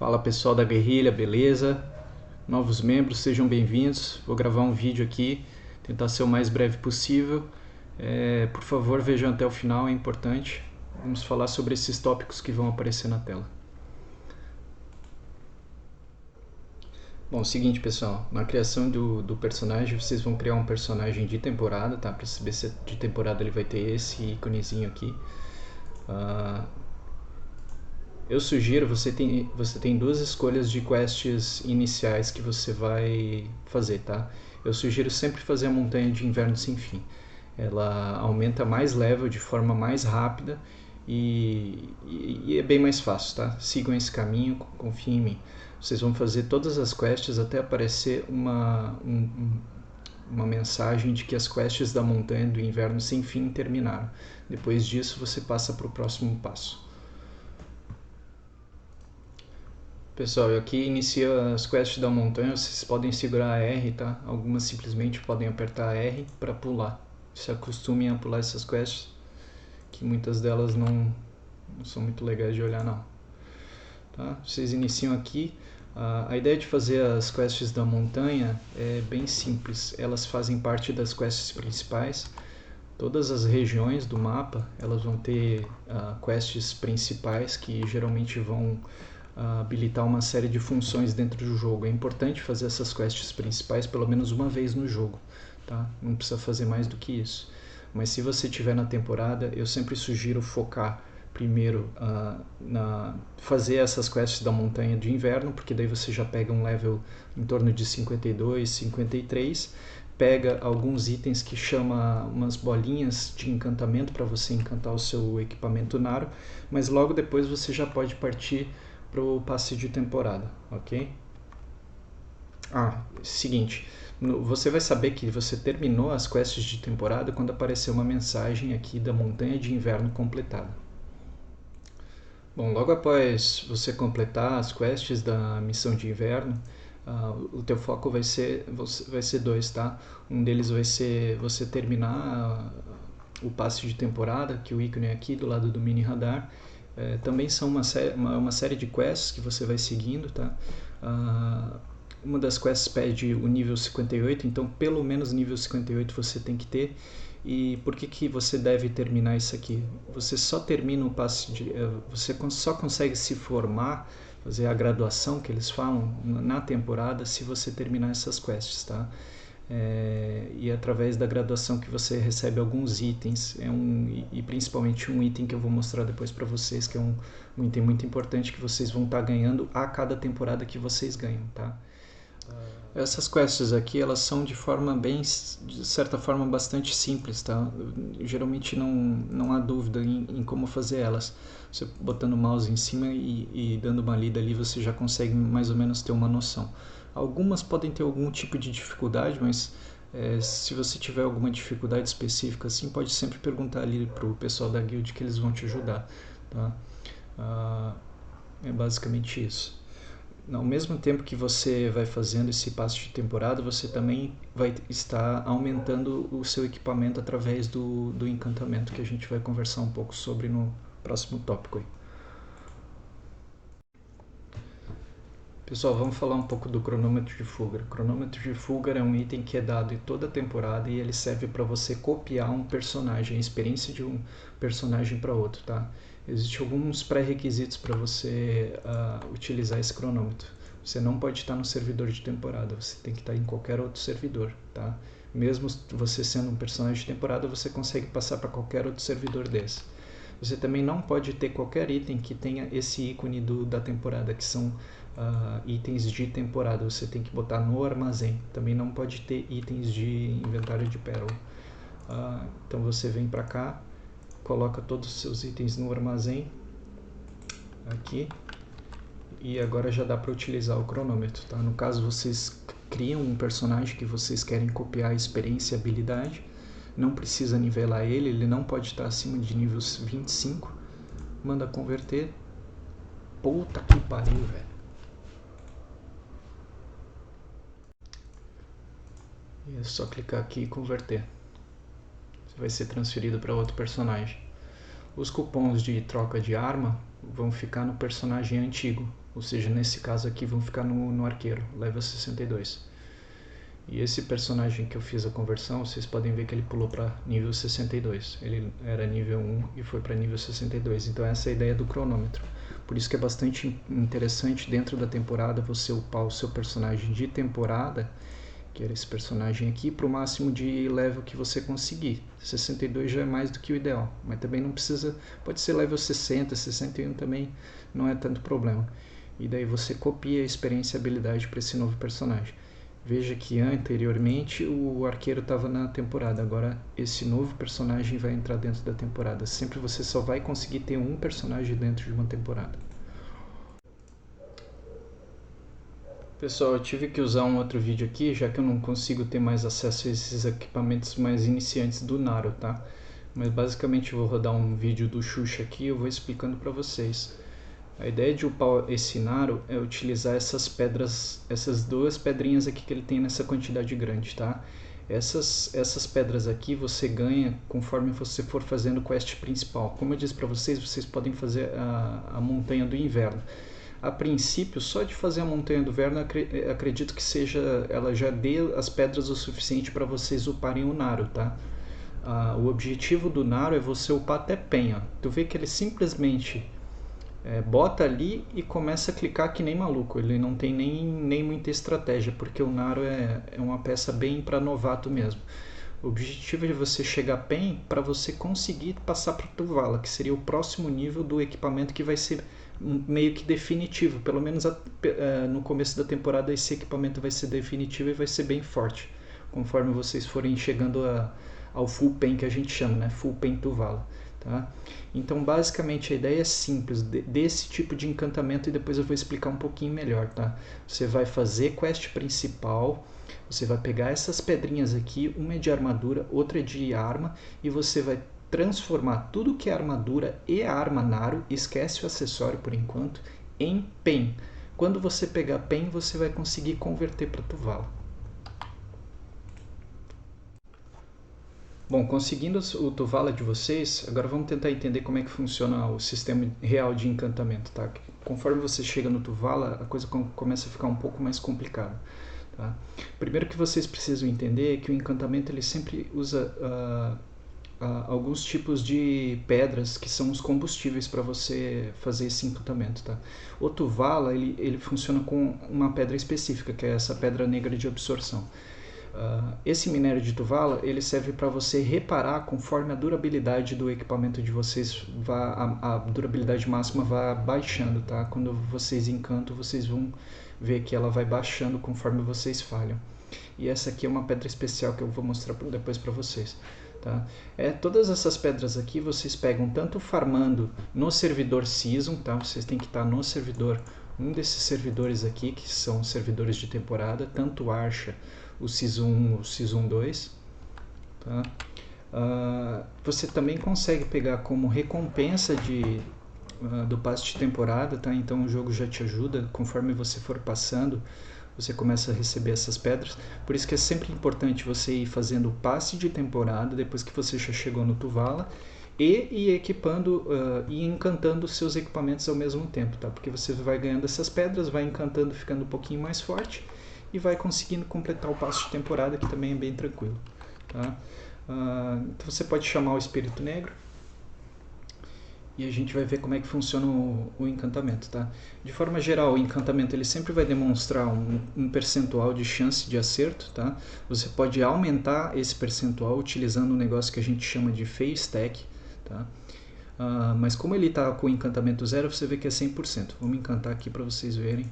Fala pessoal da guerrilha, beleza? Novos membros, sejam bem-vindos. Vou gravar um vídeo aqui, tentar ser o mais breve possível. Por favor, vejam até o final, é importante. Vamos falar sobre esses tópicos que vão aparecer na tela. Bom, seguinte pessoal, na criação do personagem, vocês vão criar um personagem de temporada, tá? Para saber se de temporada ele vai ter esse íconezinho aqui. Eu sugiro, você tem duas escolhas de quests iniciais que você vai fazer, tá? Eu sugiro sempre fazer a montanha de inverno sem fim. Ela aumenta mais level de forma mais rápida e é bem mais fácil, tá? Sigam esse caminho, confiem em mim. Vocês vão fazer todas as quests até aparecer uma mensagem de que as quests da montanha do inverno sem fim terminaram. Depois disso, você passa para o próximo passo. Pessoal, eu aqui inicio as quests da montanha, vocês podem segurar a R, tá? Algumas simplesmente podem apertar R para pular. Se acostumem a pular essas quests, que muitas delas não são muito legais de olhar não. Tá? Vocês iniciam aqui. A ideia de fazer as quests da montanha é bem simples. Elas fazem parte das quests principais. Todas as regiões do mapa, elas vão ter quests principais que geralmente vão habilitar uma série de funções dentro do jogo. É importante fazer essas quests principais pelo menos uma vez no jogo, tá? Não precisa fazer mais do que isso. Mas se você estiver na temporada, eu sempre sugiro focar primeiro na fazer essas quests da montanha de inverno, porque daí você já pega um level em torno de 52, 53, pega alguns itens que chama umas bolinhas de encantamento para você encantar o seu equipamento Naro, mas logo depois você já pode partir para o passe de temporada, ok? Seguinte, você vai saber que você terminou as quests de temporada quando aparecer uma mensagem aqui da montanha de inverno completada. Bom, logo após você completar as quests da missão de inverno, o teu foco vai ser dois, tá? Um deles vai ser você terminar o passe de temporada, que o ícone é aqui do lado do mini radar. Também são uma série de quests que você vai seguindo, tá? Uma das quests pede o nível 58, então pelo menos nível 58 você tem que ter. E por que você deve terminar isso aqui? Você só termina o passe de... Você só consegue se formar, fazer a graduação que eles falam na temporada se você terminar essas quests, tá? E através da graduação que você recebe alguns itens, e principalmente um item que eu vou mostrar depois para vocês, que é um item muito importante que vocês vão estar ganhando a cada temporada que vocês ganham, tá? Essas quests aqui, elas são de certa forma, bastante simples, tá? Geralmente não há dúvida em como fazer elas. Você botando o mouse em cima e dando uma lida ali, você já consegue mais ou menos ter uma noção. Algumas podem ter algum tipo de dificuldade, mas se você tiver alguma dificuldade específica, assim, pode sempre perguntar ali para o pessoal da guild que eles vão te ajudar, tá? É basicamente isso. Ao mesmo tempo que você vai fazendo esse passe de temporada, você também vai estar aumentando o seu equipamento através do encantamento, que a gente vai conversar um pouco sobre no próximo tópico aí. Pessoal, vamos falar um pouco do cronômetro de Fulgur. O cronômetro de Fulgur é um item que é dado em toda a temporada e ele serve para você copiar um personagem, a experiência de um personagem para outro, tá? Existem alguns pré-requisitos para você utilizar esse cronômetro. Você não pode estar no servidor de temporada, você tem que estar em qualquer outro servidor, tá? Mesmo você sendo um personagem de temporada, você consegue passar para qualquer outro servidor desse. Você também não pode ter qualquer item que tenha esse ícone da temporada, que são itens de temporada. Você tem que botar no armazém. Também não pode ter itens de inventário de pérola. Então você vem para cá, coloca todos os seus itens no armazém, aqui, e agora já dá para utilizar o cronômetro, tá? No caso, vocês criam um personagem que vocês querem copiar a experiência e habilidade, não precisa nivelar ele não pode estar acima de nível 25, manda converter. Puta que pariu, velho. É só clicar aqui e converter. Você vai ser transferido para outro personagem. Os cupons de troca de arma vão ficar no personagem antigo, Ou seja, nesse caso aqui vão ficar no arqueiro, level 62. E esse personagem que eu fiz a conversão, vocês podem ver que ele pulou para nível 62. Ele era nível 1 e foi para nível 62. Então essa é a ideia do cronômetro. Por isso que é bastante interessante dentro da temporada você upar o seu personagem de temporada, que era esse personagem aqui, para o máximo de level que você conseguir. 62 já é mais do que o ideal, mas também não precisa, pode ser level 60, 61 também não é tanto problema. E daí você copia a experiência e habilidade para esse novo personagem. Veja que anteriormente o arqueiro estava na temporada, agora esse novo personagem vai entrar dentro da temporada. Sempre você só vai conseguir ter um personagem dentro de uma temporada. Pessoal, eu tive que usar um outro vídeo aqui, já que eu não consigo ter mais acesso a esses equipamentos mais iniciantes do Naro, tá? Mas basicamente eu vou rodar um vídeo do Xuxa aqui e eu vou explicando para vocês. A ideia de upar esse Naro é utilizar essas pedras, essas duas pedrinhas aqui que ele tem nessa quantidade grande, tá? Essas pedras aqui você ganha conforme você for fazendo o quest principal. Como eu disse para vocês, vocês podem fazer a Montanha do Inverno. A princípio, só de fazer a Montanha do Inverno, acredito que ela já dê as pedras o suficiente para vocês uparem o Naro, tá? O objetivo do Naro é você upar até Penha. Tu vê que ele simplesmente bota ali e começa a clicar que nem maluco. Ele não tem nem muita estratégia, porque o Naro é uma peça bem para novato mesmo. O objetivo é você chegar a PEN para você conseguir passar para o Tuvala, que seria o próximo nível do equipamento que vai ser meio que definitivo. Pelo menos no começo da temporada esse equipamento vai ser definitivo e vai ser bem forte, conforme vocês forem chegando ao Full PEN que a gente chama, né? Full PEN Tuvala. Tá? Então basicamente a ideia é simples desse tipo de encantamento, e depois eu vou explicar um pouquinho melhor, tá? Você vai fazer quest principal, você vai pegar essas pedrinhas aqui, uma é de armadura, outra é de arma, e você vai transformar tudo que é armadura e a arma Naro, esquece o acessório por enquanto, em PEN. Quando você pegar PEN, você vai conseguir converter para Tuvala. Bom, conseguindo o Tuvala de vocês, agora vamos tentar entender como é que funciona o sistema real de encantamento, tá? Conforme você chega no Tuvala, a coisa começa a ficar um pouco mais complicada, tá? Primeiro que vocês precisam entender é que o encantamento ele sempre usa alguns tipos de pedras que são os combustíveis para você fazer esse encantamento, tá? O Tuvala ele funciona com uma pedra específica, que é essa pedra negra de absorção. Esse minério de Tuvala ele serve para você reparar conforme a durabilidade do equipamento de vocês a durabilidade máxima vai baixando, tá? Quando vocês encantam, vocês vão ver que ela vai baixando conforme vocês falham. E essa aqui é uma pedra especial que eu vou mostrar depois para vocês, tá? Todas essas pedras aqui vocês pegam tanto farmando no servidor Season, tá? Vocês têm que estar no servidor, um desses servidores aqui, que são servidores de temporada, tanto Archa, o Season 1 ou o Season 2, tá? Você também consegue pegar como recompensa do passe de temporada, tá? Então o jogo já te ajuda, conforme você for passando, você começa a receber essas pedras. Por isso que é sempre importante você ir fazendo o passe de temporada, depois que você já chegou no Tuvala, e ir equipando e encantando os seus equipamentos ao mesmo tempo, tá? Porque você vai ganhando essas pedras, vai encantando, ficando um pouquinho mais forte, e vai conseguindo completar o passo de temporada, que também é bem tranquilo, tá? Então você pode chamar o Espírito Negro e a gente vai ver como é que funciona o encantamento, tá? De forma geral, o encantamento ele sempre vai demonstrar um percentual de chance de acerto, tá? Você pode aumentar esse percentual utilizando um negócio que a gente chama de Phase Stack, tá? Mas como ele está com o encantamento 0, você vê que é 100%. Vamos encantar aqui para vocês verem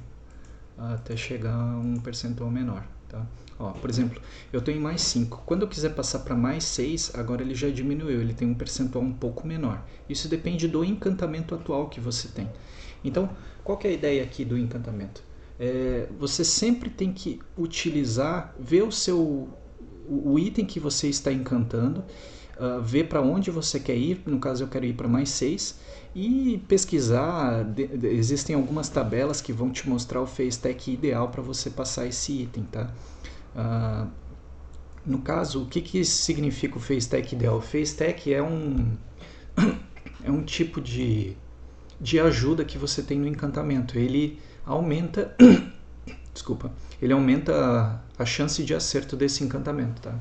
até chegar a um percentual menor, tá? Ó, por exemplo, eu estou em mais 5. Quando eu quiser passar para mais 6, agora ele já diminuiu, ele tem um percentual um pouco menor. Isso depende do encantamento atual que você tem. Então, qual que é a ideia aqui do encantamento? Você sempre tem que utilizar, ver o item que você está encantando, ver para onde você quer ir, no caso eu quero ir para mais 6, e pesquisar, existem algumas tabelas que vão te mostrar o Phase Stack ideal para você passar esse item, tá? No caso, o que significa o Phase Stack ideal? O Phase Stack é um tipo de ajuda que você tem no encantamento. Ele aumenta, desculpa, ele aumenta a chance de acerto desse encantamento, tá?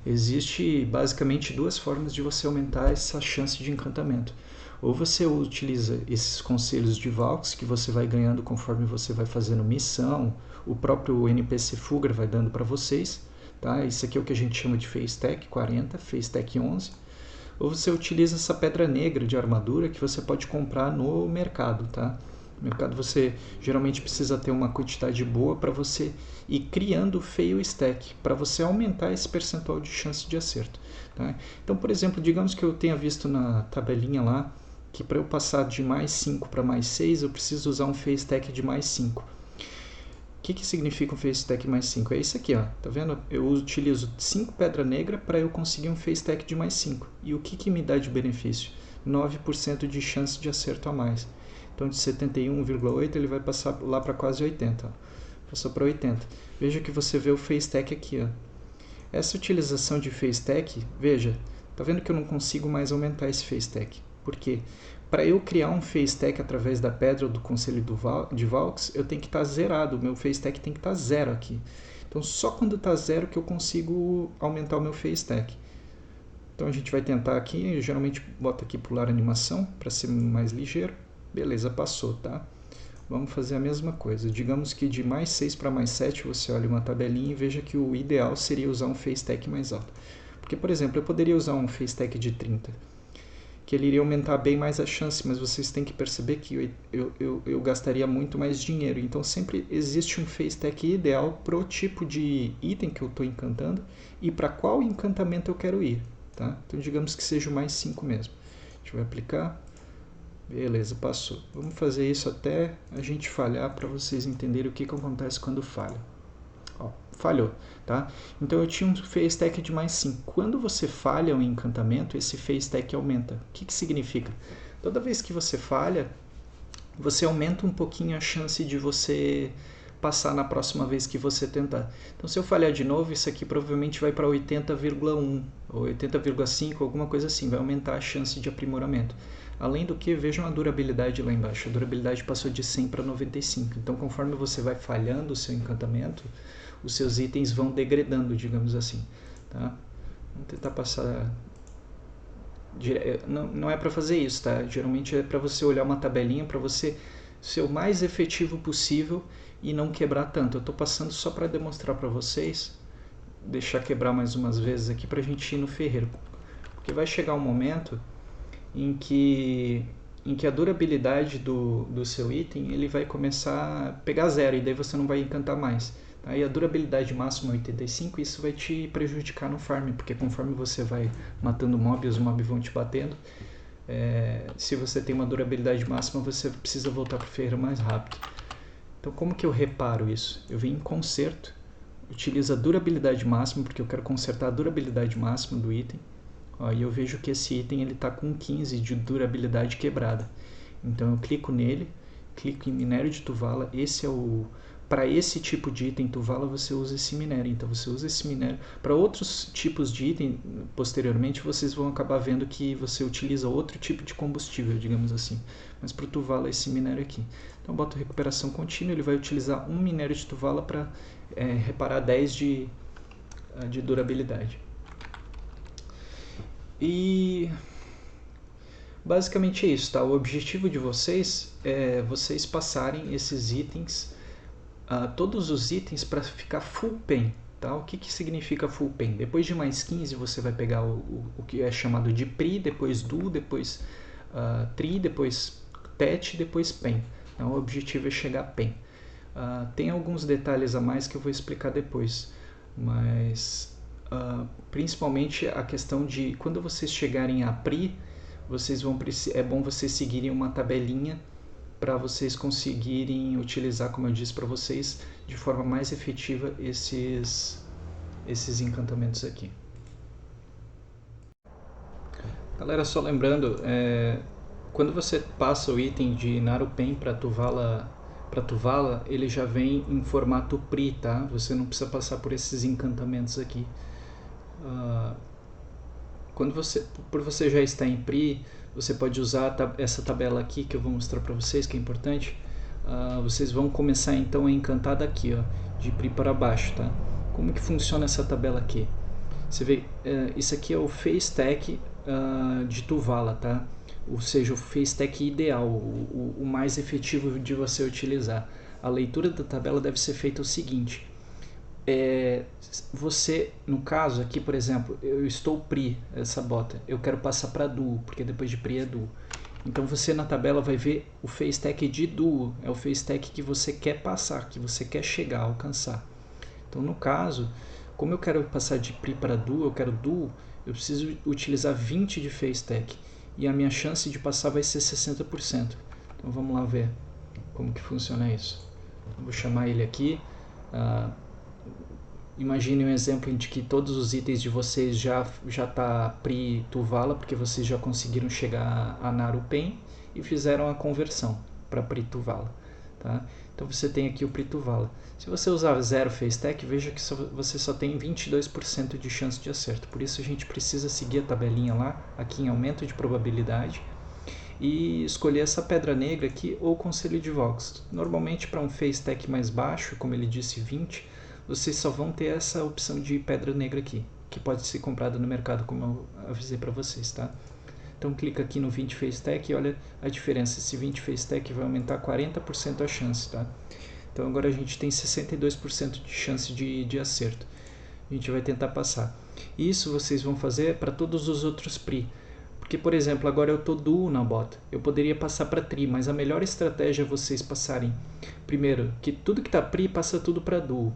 Existe basicamente duas formas de você aumentar essa chance de encantamento. Ou você utiliza esses conselhos de Valks que você vai ganhando conforme você vai fazendo missão, o próprio NPC Fugger vai dando para vocês, tá? Isso aqui é o que a gente chama de Phase Tech 40, Phase Tech 11. Ou você utiliza essa pedra negra de armadura que você pode comprar no mercado, tá? No mercado você geralmente precisa ter uma quantidade boa para você ir criando fail stack, para você aumentar esse percentual de chance de acerto, tá? Então, por exemplo, digamos que eu tenha visto na tabelinha lá que para eu passar de mais 5 para mais 6 eu preciso usar um fail stack de mais 5. O que significa um phase stack mais 5? É isso aqui, ó. Tá vendo? Eu utilizo 5 pedra negra para eu conseguir um phase stack de mais 5. E o que me dá de benefício? 9% de chance de acerto a mais. Então de 71,8 ele vai passar lá para quase 80. Ó. Passou para 80. Veja que você vê o phase stack aqui, ó. Essa utilização de phase stack, veja, tá vendo que eu não consigo mais aumentar esse phase stack. Por quê? Para eu criar um phase stack através da pedra do conselho de Valks, eu tenho que estar zerado, o meu phase stack tem que estar zero aqui. Então só quando está zero que eu consigo aumentar o meu phase stack. Então a gente vai tentar aqui, eu geralmente boto aqui pular animação para ser mais ligeiro. Beleza, passou, tá? Vamos fazer a mesma coisa. Digamos que de mais 6 para mais 7 você olha uma tabelinha e veja que o ideal seria usar um phase stack mais alto. Porque, por exemplo, eu poderia usar um phase stack de 30, que ele iria aumentar bem mais a chance, mas vocês têm que perceber que eu gastaria muito mais dinheiro. Então sempre existe um phase stack ideal para o tipo de item que eu estou encantando e para qual encantamento eu quero ir. Tá? Então digamos que seja o mais 5 mesmo. A gente vai aplicar. Beleza, passou. Vamos fazer isso até a gente falhar para vocês entenderem o que acontece quando falha. Ó, falhou, tá? Então eu tinha um phase stack de mais 5. Quando você falha um encantamento, esse phase stack aumenta. O que significa? Toda vez que você falha, você aumenta um pouquinho a chance de você passar na próxima vez que você tentar. Então se eu falhar de novo, isso aqui provavelmente vai para 80,1 ou 80,5, alguma coisa assim. Vai aumentar a chance de aprimoramento. Além do que, vejam a durabilidade lá embaixo. A durabilidade passou de 100 para 95. Então conforme você vai falhando o seu encantamento, os seus itens vão degradando, digamos assim. Tá? Vamos tentar passar... Não é para fazer isso, tá? Geralmente é para você olhar uma tabelinha, para você ser o mais efetivo possível e não quebrar tanto. Eu estou passando só para demonstrar para vocês, deixar quebrar mais umas vezes aqui para a gente ir no ferreiro. Porque vai chegar um momento em que a durabilidade do seu item ele vai começar a pegar zero e daí você não vai encantar mais. Tá? E a durabilidade máxima é 85, isso vai te prejudicar no farm, porque conforme você vai matando mob, os mobs vão te batendo. Se você tem uma durabilidade máxima, você precisa voltar para o ferreiro mais rápido. Então como que eu reparo isso? Eu venho em conserto, utilizo a durabilidade máxima, porque eu quero consertar a durabilidade máxima do item. Ó, e eu vejo que esse item está com 15 de durabilidade quebrada. Então eu clico nele, clico em minério de Tuvala. Esse é o... Para esse tipo de item Tuvala você usa esse minério. Então você usa esse minério. Para outros tipos de item, posteriormente vocês vão acabar vendo que você utiliza outro tipo de combustível, digamos assim. Mas para o Tuvala é esse minério aqui. Então eu boto recuperação contínua, ele vai utilizar um minério de Tuvala para reparar 10 de durabilidade. E basicamente é isso, tá? O objetivo de vocês é vocês passarem esses itens, todos os itens para ficar full pen, tá? O que significa full pen? Depois de mais 15 você vai pegar o que é chamado de pri, depois do, depois tri, depois tet, depois pen. Então o objetivo é chegar a pen. Tem alguns detalhes a mais que eu vou explicar depois, mas... principalmente a questão de quando vocês chegarem a pri, é bom vocês seguirem uma tabelinha para vocês conseguirem utilizar, como eu disse para vocês, de forma mais efetiva esses encantamentos aqui. Galera, só lembrando, quando você passa o item de Narupen para Tuvala, ele já vem em formato pri, tá? Você não precisa passar por esses encantamentos aqui. Por você já estar em pri, você pode usar essa tabela aqui que eu vou mostrar para vocês, que é importante. vocês vão começar então a encantar daqui, ó, de Pri para baixo, tá? Como que funciona essa tabela aqui? Você vê, isso aqui é o FaceTech de Tuvala, tá? Ou seja, o FaceTech ideal, o mais efetivo de você utilizar. A leitura da tabela deve ser feita o seguinte: você, no caso aqui, por exemplo, eu estou Pri, essa bota, eu quero passar para Duo, porque depois de Pri é Duo. Então você na tabela vai ver o FaceTech de Duo, é o FaceTech que você quer passar, que você quer chegar, alcançar. Então no caso, como eu quero passar de Pri para Duo, eu quero Duo, eu preciso utilizar 20 de FaceTech. E a minha chance de passar vai ser 60%. Então vamos lá ver como que funciona isso. Eu vou chamar ele aqui. Imagine um exemplo em que todos os itens de vocês já tá Pri Tuvala, porque vocês já conseguiram chegar a Naru Pen e fizeram a conversão para Pri Tuvala. Tá? Então você tem aqui o Pri Tuvala. Se você usar 0 FaceTech, veja que você só tem 22% de chance de acerto. Por isso a gente precisa seguir a tabelinha lá, aqui em aumento de probabilidade, e escolher essa pedra negra aqui ou conselho de Vox. Normalmente para um FaceTech mais baixo, como ele disse 20, vocês só vão ter essa opção de pedra negra aqui, que pode ser comprada no mercado, como eu avisei para vocês, tá? Então clica aqui no 20 FaceTech e olha a diferença. Esse 20 FaceTech vai aumentar 40% a chance, tá? Então agora a gente tem 62% de chance de acerto. A gente vai tentar passar. Isso vocês vão fazer para todos os outros Pri. Porque, por exemplo, agora eu estou Duo na bota. Eu poderia passar para Tri, mas a melhor estratégia é vocês passarem primeiro que tudo que está Pri passa tudo para Duo.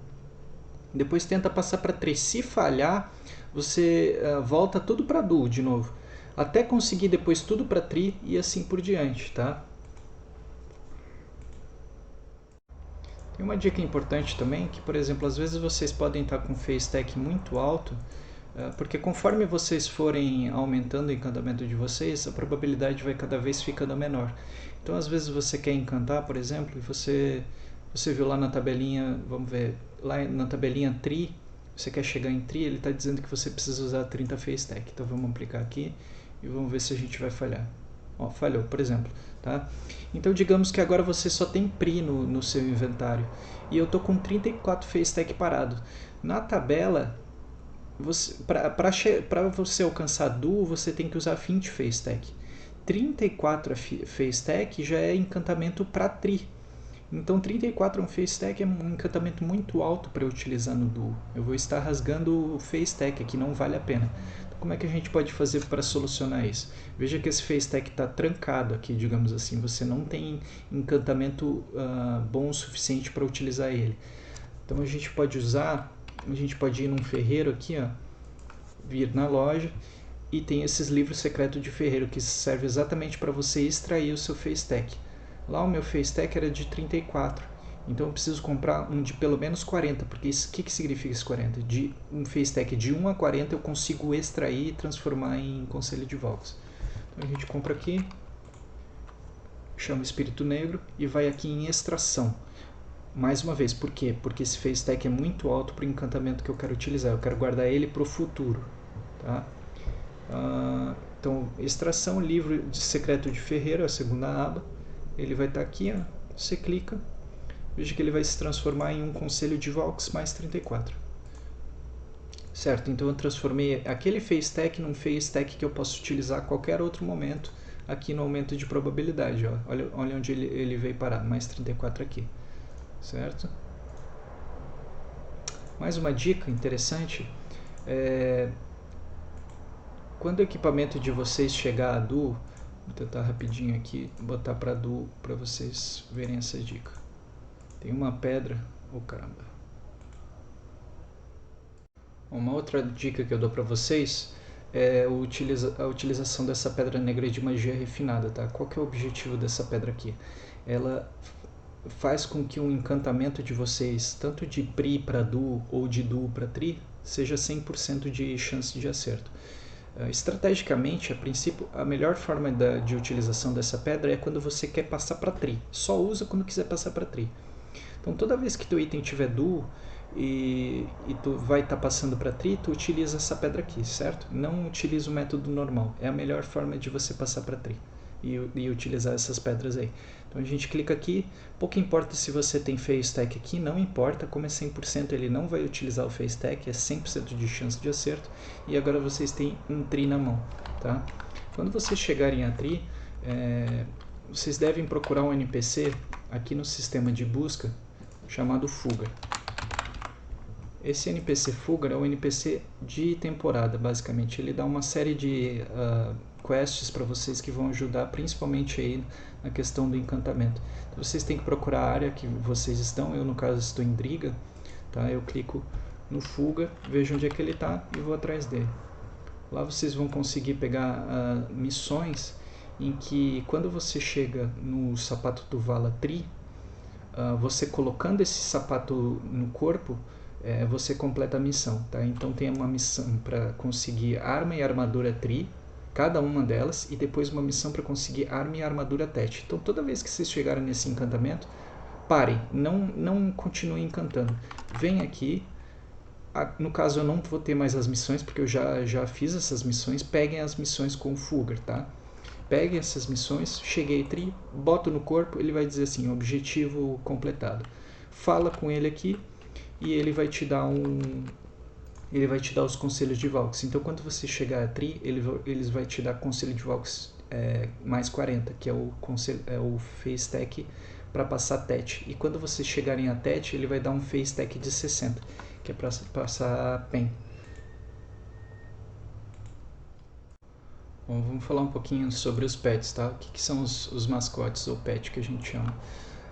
Depois tenta passar para Tri. Se falhar, você volta tudo para Duo de novo. Até conseguir depois tudo para Tri e assim por diante, tá? Tem uma dica importante também, que por exemplo, às vezes vocês podem estar com FaceTech muito alto, porque conforme vocês forem aumentando o encantamento de vocês, a probabilidade vai cada vez ficando menor. Então às vezes você quer encantar, por exemplo, e você viu lá na tabelinha, vamos ver, lá na tabelinha Tri, você quer chegar em Tri, ele está dizendo que você precisa usar 30 FaceTech. Então vamos aplicar aqui e vamos ver se a gente vai falhar. Ó, falhou, por exemplo. Tá? Então digamos que agora você só tem Pri no seu inventário e eu estou com 34 FaceTech parado. Na tabela, para você alcançar Duo, você tem que usar 20 FaceTech. 34 FaceTech já é encantamento para Tri. Então 34 FaceTech é um encantamento muito alto para eu utilizar no Duo. Eu vou estar rasgando o FaceTech aqui, não vale a pena. Então, como é que a gente pode fazer para solucionar isso? Veja que esse FaceTech está trancado aqui, digamos assim. Você não tem encantamento bom o suficiente para utilizar ele. Então a gente pode ir num ferreiro aqui, ó, vir na loja e tem esses livros secretos de ferreiro que serve exatamente para você extrair o seu FaceTech. Lá o meu FaceTech era de 34, então eu preciso comprar um de pelo menos 40, porque o que significa esse 40? De um FaceTech de 1 a 40 eu consigo extrair e transformar em conselho de Vox. Então a gente compra aqui, chama Espírito Negro e vai aqui em extração. Mais uma vez, por quê? Porque esse FaceTech é muito alto para o encantamento que eu quero utilizar, eu quero guardar ele para o futuro. Tá? Então, extração, livro de secreto de ferreiro, a segunda aba. Ele vai estar aqui, ó. Você clica, veja que ele vai se transformar em um conselho de Vox mais 34. Certo, então eu transformei aquele FaceTech num FaceTech que eu posso utilizar a qualquer outro momento aqui no aumento de probabilidade. Ó. Olha onde ele veio parar, mais 34 aqui. Certo? Mais uma dica interessante, quando o equipamento de vocês chegar a Duo, vou tentar rapidinho aqui, botar para Duo para vocês verem essa dica. Tem uma pedra, caramba. Uma outra dica que eu dou para vocês é a utilização dessa pedra negra de magia refinada, tá? Qual que é o objetivo dessa pedra aqui? Ela faz com que o encantamento de vocês, tanto de Pri para Duo ou de Duo para Tri, seja 100% de chance de acerto. Estrategicamente, a princípio, a melhor forma de utilização dessa pedra é quando você quer passar para Tri. Só usa quando quiser passar para Tri. Então, toda vez que teu item tiver Duo e tu vai estar passando para Tri, tu utiliza essa pedra aqui, certo? Não utiliza o método normal. É a melhor forma de você passar para Tri. e utilizar essas pedras aí. Então a gente clica aqui, pouco importa se você tem Fail Stack aqui, não importa, como é 100% ele não vai utilizar o Fail Stack, é 100% de chance de acerto, e agora vocês têm um tree na mão, tá? Quando vocês chegarem a tree, vocês devem procurar um NPC aqui no sistema de busca chamado Fuga. Esse NPC Fuga é um NPC de temporada, basicamente. Ele dá uma série de quests para vocês que vão ajudar principalmente aí na questão do encantamento. Então, vocês têm que procurar a área que vocês estão. Eu, no caso, estou em Driga. Tá? Eu clico no Fuga, vejo onde é que ele está e vou atrás dele. Lá vocês vão conseguir pegar missões em que, quando você chega no sapato do Vala Tree, você colocando esse sapato no corpo, você completa a missão. Tá? Então tem uma missão para conseguir arma e armadura Tree, cada uma delas, e depois uma missão para conseguir arma e armadura Tet. Então toda vez que vocês chegarem nesse encantamento, parem, não continuem encantando. Vem aqui, no caso eu não vou ter mais as missões, porque eu já fiz essas missões. Peguem as missões com o Fugger, tá? Peguem essas missões, cheguei Tree, boto no corpo, ele vai dizer assim, objetivo completado. Fala com ele aqui e ele vai te dar os conselhos de Valks. Então quando você chegar a Tree, eles vai te dar conselho de Valks mais 40, que é o Fail Stack para passar Tet. E quando vocês chegarem a Tet, ele vai dar um Fail Stack de 60, que é para passar Pen. Bom, vamos falar um pouquinho sobre os pets, tá? O que são os mascotes ou pet que a gente chama?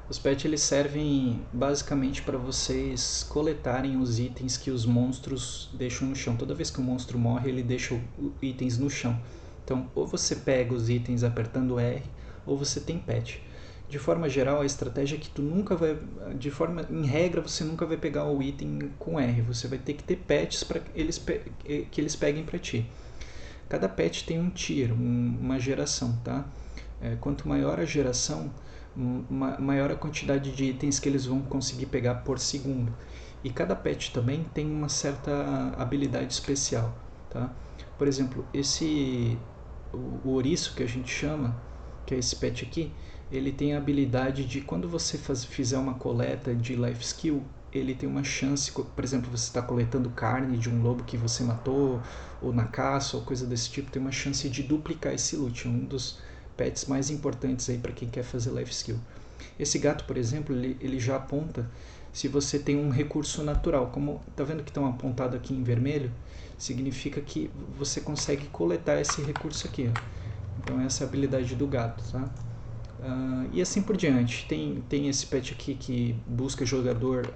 Os pets eles servem basicamente para vocês coletarem os itens que os monstros deixam no chão. Toda vez que o monstro morre, ele deixa itens no chão. Então, ou você pega os itens apertando R, ou você tem pet. De forma geral, a estratégia é que tu nunca vai, em regra, você nunca vai pegar o item com R. Você vai ter que ter pets para que eles peguem para ti. Cada pet tem um tier, uma geração, tá? Quanto maior a geração, maior a quantidade de itens que eles vão conseguir pegar por segundo. E cada pet também tem uma certa habilidade especial, tá? Por exemplo, o ouriço que a gente chama, que é esse pet aqui, ele tem a habilidade de, quando você fizer uma coleta de life skill, ele tem uma chance, por exemplo, você está coletando carne de um lobo que você matou, ou na caça, ou coisa desse tipo, tem uma chance de duplicar esse loot, um dos pets mais importantes aí para quem quer fazer life skill. Esse gato, por exemplo, ele já aponta se você tem um recurso natural. Como tá vendo que estão apontado aqui em vermelho, significa que você consegue coletar esse recurso aqui, ó. Então essa é a habilidade do gato, tá? E assim por diante. Tem esse pet aqui que busca jogador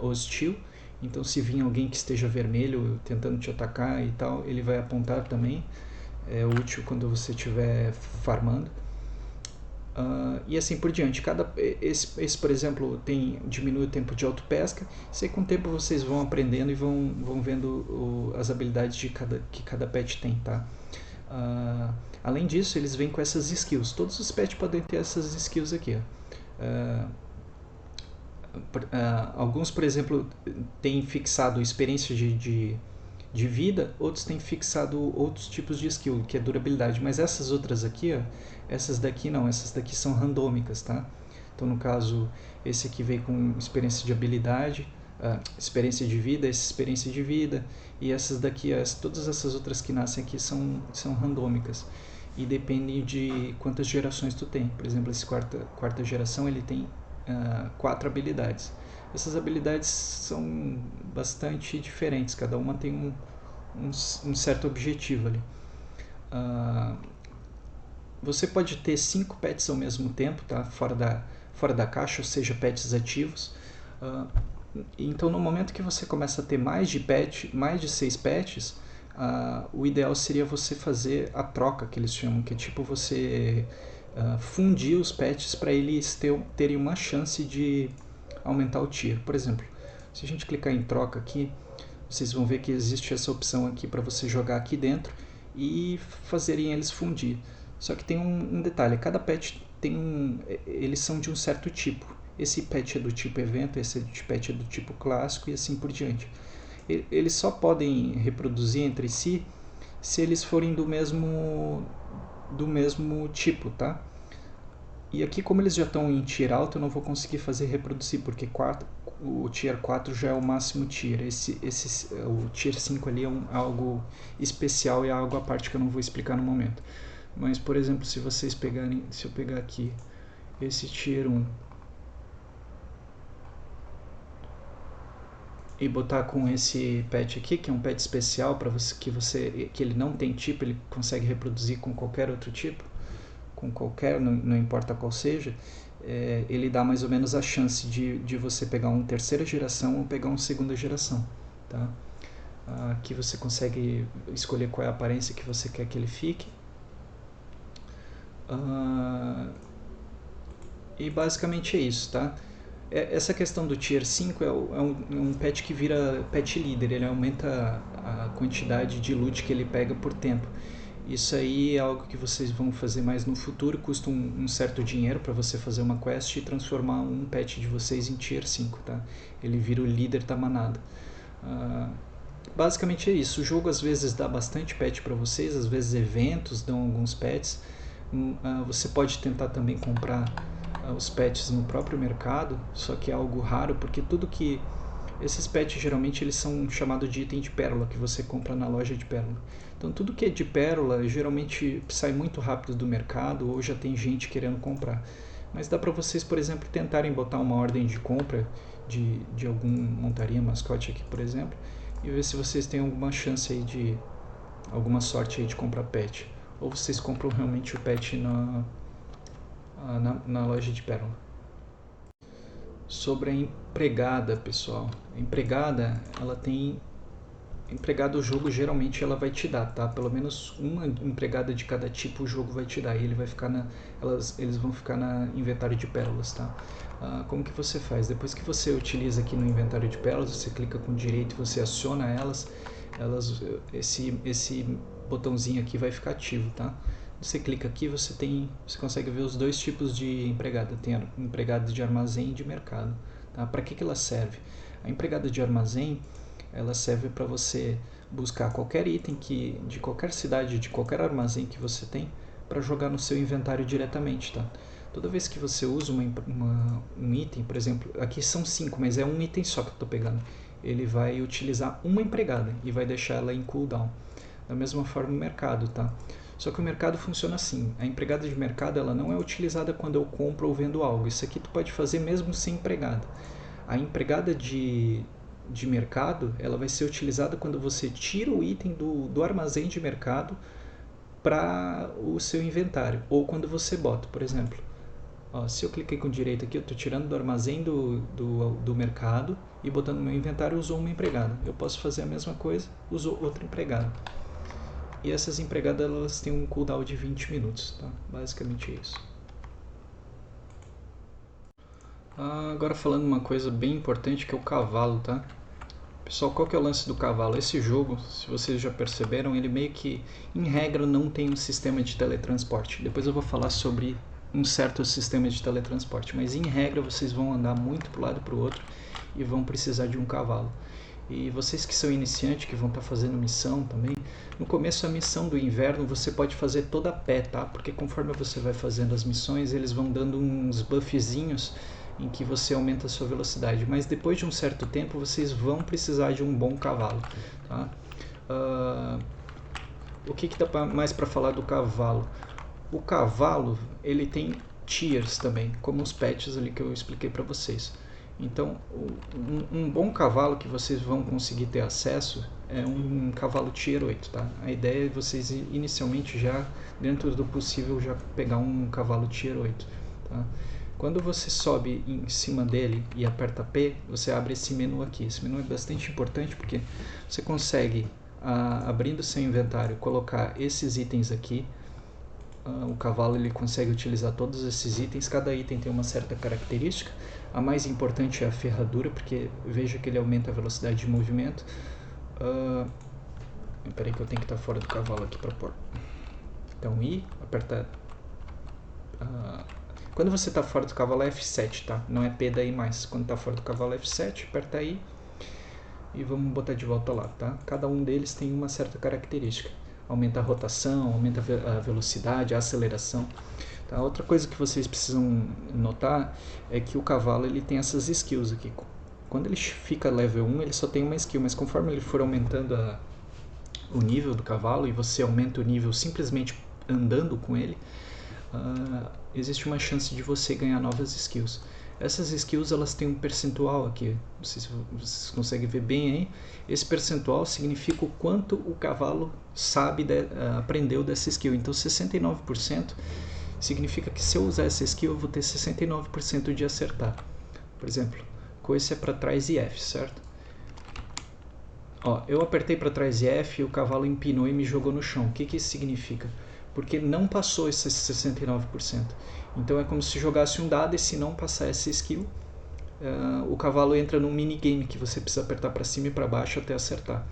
hostil. Então se vir alguém que esteja vermelho tentando te atacar e tal, ele vai apontar também. É útil quando você estiver farmando. E assim por diante. Esse, por exemplo, diminui o tempo de autopesca. Isso aí, com o tempo vocês vão aprendendo e vão vendo as habilidades que cada pet tem, tá? Além disso, eles vêm com essas skills. Todos os pets podem ter essas skills aqui. Alguns, por exemplo, têm fixado experiência de vida, outros têm fixado outros tipos de skill, que é durabilidade. Mas essas outras aqui, essas daqui não, essas daqui são randômicas, tá? Então, no caso, esse aqui veio com experiência de habilidade, experiência de vida, essa experiência de vida, e essas daqui, todas essas outras que nascem aqui são randômicas e dependem de quantas gerações tu tem. Por exemplo, essa quarta geração ele tem 4 habilidades. Essas habilidades são bastante diferentes, cada uma tem um certo objetivo ali. Você pode ter 5 pets ao mesmo tempo, tá? Fora da caixa, ou seja, pets ativos. Então, no momento que você começa a ter mais de 6 pets, o ideal seria você fazer a troca, que eles chamam, que é tipo você fundir os pets para eles terem uma chance de aumentar o tier. Por exemplo, se a gente clicar em troca aqui, vocês vão ver que existe essa opção aqui para você jogar aqui dentro e fazerem eles fundir. Só que tem um detalhe, cada pet eles são de um certo tipo. Esse pet é do tipo evento, esse pet é do tipo clássico e assim por diante. Eles só podem reproduzir entre si se eles forem do mesmo do mesmo tipo, tá? E aqui, como eles já estão em tier alto, eu não vou conseguir fazer reproduzir, porque o tier 4 já é o máximo tier. O tier 5 ali é algo especial e é algo à parte que eu não vou explicar no momento. Mas, por exemplo, se vocês pegarem, se eu pegar aqui esse tier 1 e botar com esse patch aqui, que é um patch especial para que ele não tem tipo, ele consegue reproduzir com qualquer outro tipo, com qualquer, não importa qual seja, ele dá mais ou menos a chance de você pegar uma terceira geração ou pegar uma segunda geração, tá? Aqui você consegue escolher qual é a aparência que você quer que ele fique. E basicamente é isso, tá? Essa questão do Tier 5 é um patch que vira patch leader, ele aumenta a quantidade de loot que ele pega por tempo. Isso aí é algo que vocês vão fazer mais no futuro, custa um certo dinheiro para você fazer uma quest e transformar um patch de vocês em Tier 5, tá? Ele vira o líder da manada. Basicamente é isso, o jogo às vezes dá bastante patch para vocês, às vezes eventos dão alguns patches. Você pode tentar também comprar os patches no próprio mercado, só que é algo raro, porque tudo que... Esses patches geralmente eles são chamados de item de pérola, que você compra na loja de pérola. Então tudo que é de pérola geralmente sai muito rápido do mercado ou já tem gente querendo comprar. Mas dá para vocês, por exemplo, tentarem botar uma ordem de compra de algum montaria mascote aqui, por exemplo, e ver se vocês têm alguma chance aí de... alguma sorte aí de comprar patch. Ou vocês compram realmente o patch na loja de pérola. Sobre a empregada, pessoal. A empregada, ela tem... Empregada, o jogo geralmente ela vai te dar, tá? Pelo menos uma empregada de cada tipo o jogo vai te dar. E ele vai ficar eles vão ficar na inventário de pérolas, tá? Como que você faz? Depois que você utiliza aqui no inventário de pérolas, você clica com direito e você aciona esse botãozinho aqui vai ficar ativo, tá? Você clica aqui, você consegue ver os dois tipos de empregada. Tem a empregada de armazém e de mercado, tá? Para que ela serve? A empregada de armazém, ela serve para você buscar qualquer item de qualquer cidade, de qualquer armazém que você tem, para jogar no seu inventário diretamente, tá? Toda vez que você usa um item, por exemplo, aqui são 5, mas é um item só que eu estou pegando. Ele vai utilizar uma empregada e vai deixar ela em cooldown. Da mesma forma o mercado, tá? Só que o mercado funciona assim. A empregada de mercado ela não é utilizada quando eu compro ou vendo algo. Isso aqui tu pode fazer mesmo sem empregada. A empregada de mercado ela vai ser utilizada quando você tira o item do armazém de mercado para o seu inventário. Ou quando você bota, por exemplo. Ó, se eu cliquei com direito aqui, eu estou tirando do armazém do mercado e botando no meu inventário, usou uma empregada. Eu posso fazer a mesma coisa, uso outra empregada. E essas empregadas elas têm um cooldown de 20 minutos, tá? Basicamente é isso. Agora falando uma coisa bem importante que é o cavalo, tá? Pessoal, qual que é o lance do cavalo? Esse jogo, se vocês já perceberam, ele meio que, em regra, não tem um sistema de teletransporte. Depois eu vou falar sobre um certo sistema de teletransporte, mas em regra vocês vão andar muito para um lado e para o outro e vão precisar de um cavalo. E vocês que são iniciantes, que vão estar fazendo missão também, no começo a missão do inverno você pode fazer toda a pé, tá? Porque conforme você vai fazendo as missões, eles vão dando uns buffzinhos em que você aumenta a sua velocidade. Mas depois de um certo tempo, vocês vão precisar de um bom cavalo, tá? O que dá mais para falar do cavalo? O cavalo, ele tem tiers também, como os patches ali que eu expliquei para vocês. Então, um bom cavalo que vocês vão conseguir ter acesso é um cavalo Tier 8, tá? A ideia é vocês inicialmente já, dentro do possível, já pegar um cavalo Tier 8, tá? Quando você sobe em cima dele e aperta P, você abre esse menu aqui. Esse menu é bastante importante porque você consegue, abrindo seu inventário, colocar esses itens aqui. O cavalo ele consegue utilizar todos esses itens, cada item tem uma certa característica. A mais importante é a ferradura, porque veja que ele aumenta a velocidade de movimento. Espera aí que eu tenho que estar fora do cavalo aqui para pôr. Então I, aperta... quando você está fora do cavalo é F7, tá? Não é P daí mais. Quando está fora do cavalo é F7, aperta I e vamos botar de volta lá, tá? Cada um deles tem uma certa característica. aumenta a rotação, aumenta a velocidade, a aceleração. Tá? Outra coisa que vocês precisam notar é que o cavalo ele tem essas skills aqui. Quando ele fica level 1, ele só tem uma skill, mas conforme ele for aumentando o nível do cavalo e você aumenta o nível simplesmente andando com ele, existe uma chance de você ganhar novas skills. Essas skills elas têm um percentual aqui, não sei se vocês conseguem ver bem aí. Esse percentual significa o quanto o cavalo sabe, aprendeu dessa skill. Então 69% significa que se eu usar essa skill eu vou ter 69% de acertar. Por exemplo, coice é para trás e F, certo? Ó, eu apertei para trás e F e o cavalo empinou e me jogou no chão. O que isso significa? Porque não passou esses 69%. Então é como se jogasse um dado e se não passar essa skill, o cavalo entra num minigame que você precisa apertar para cima e para baixo até acertar.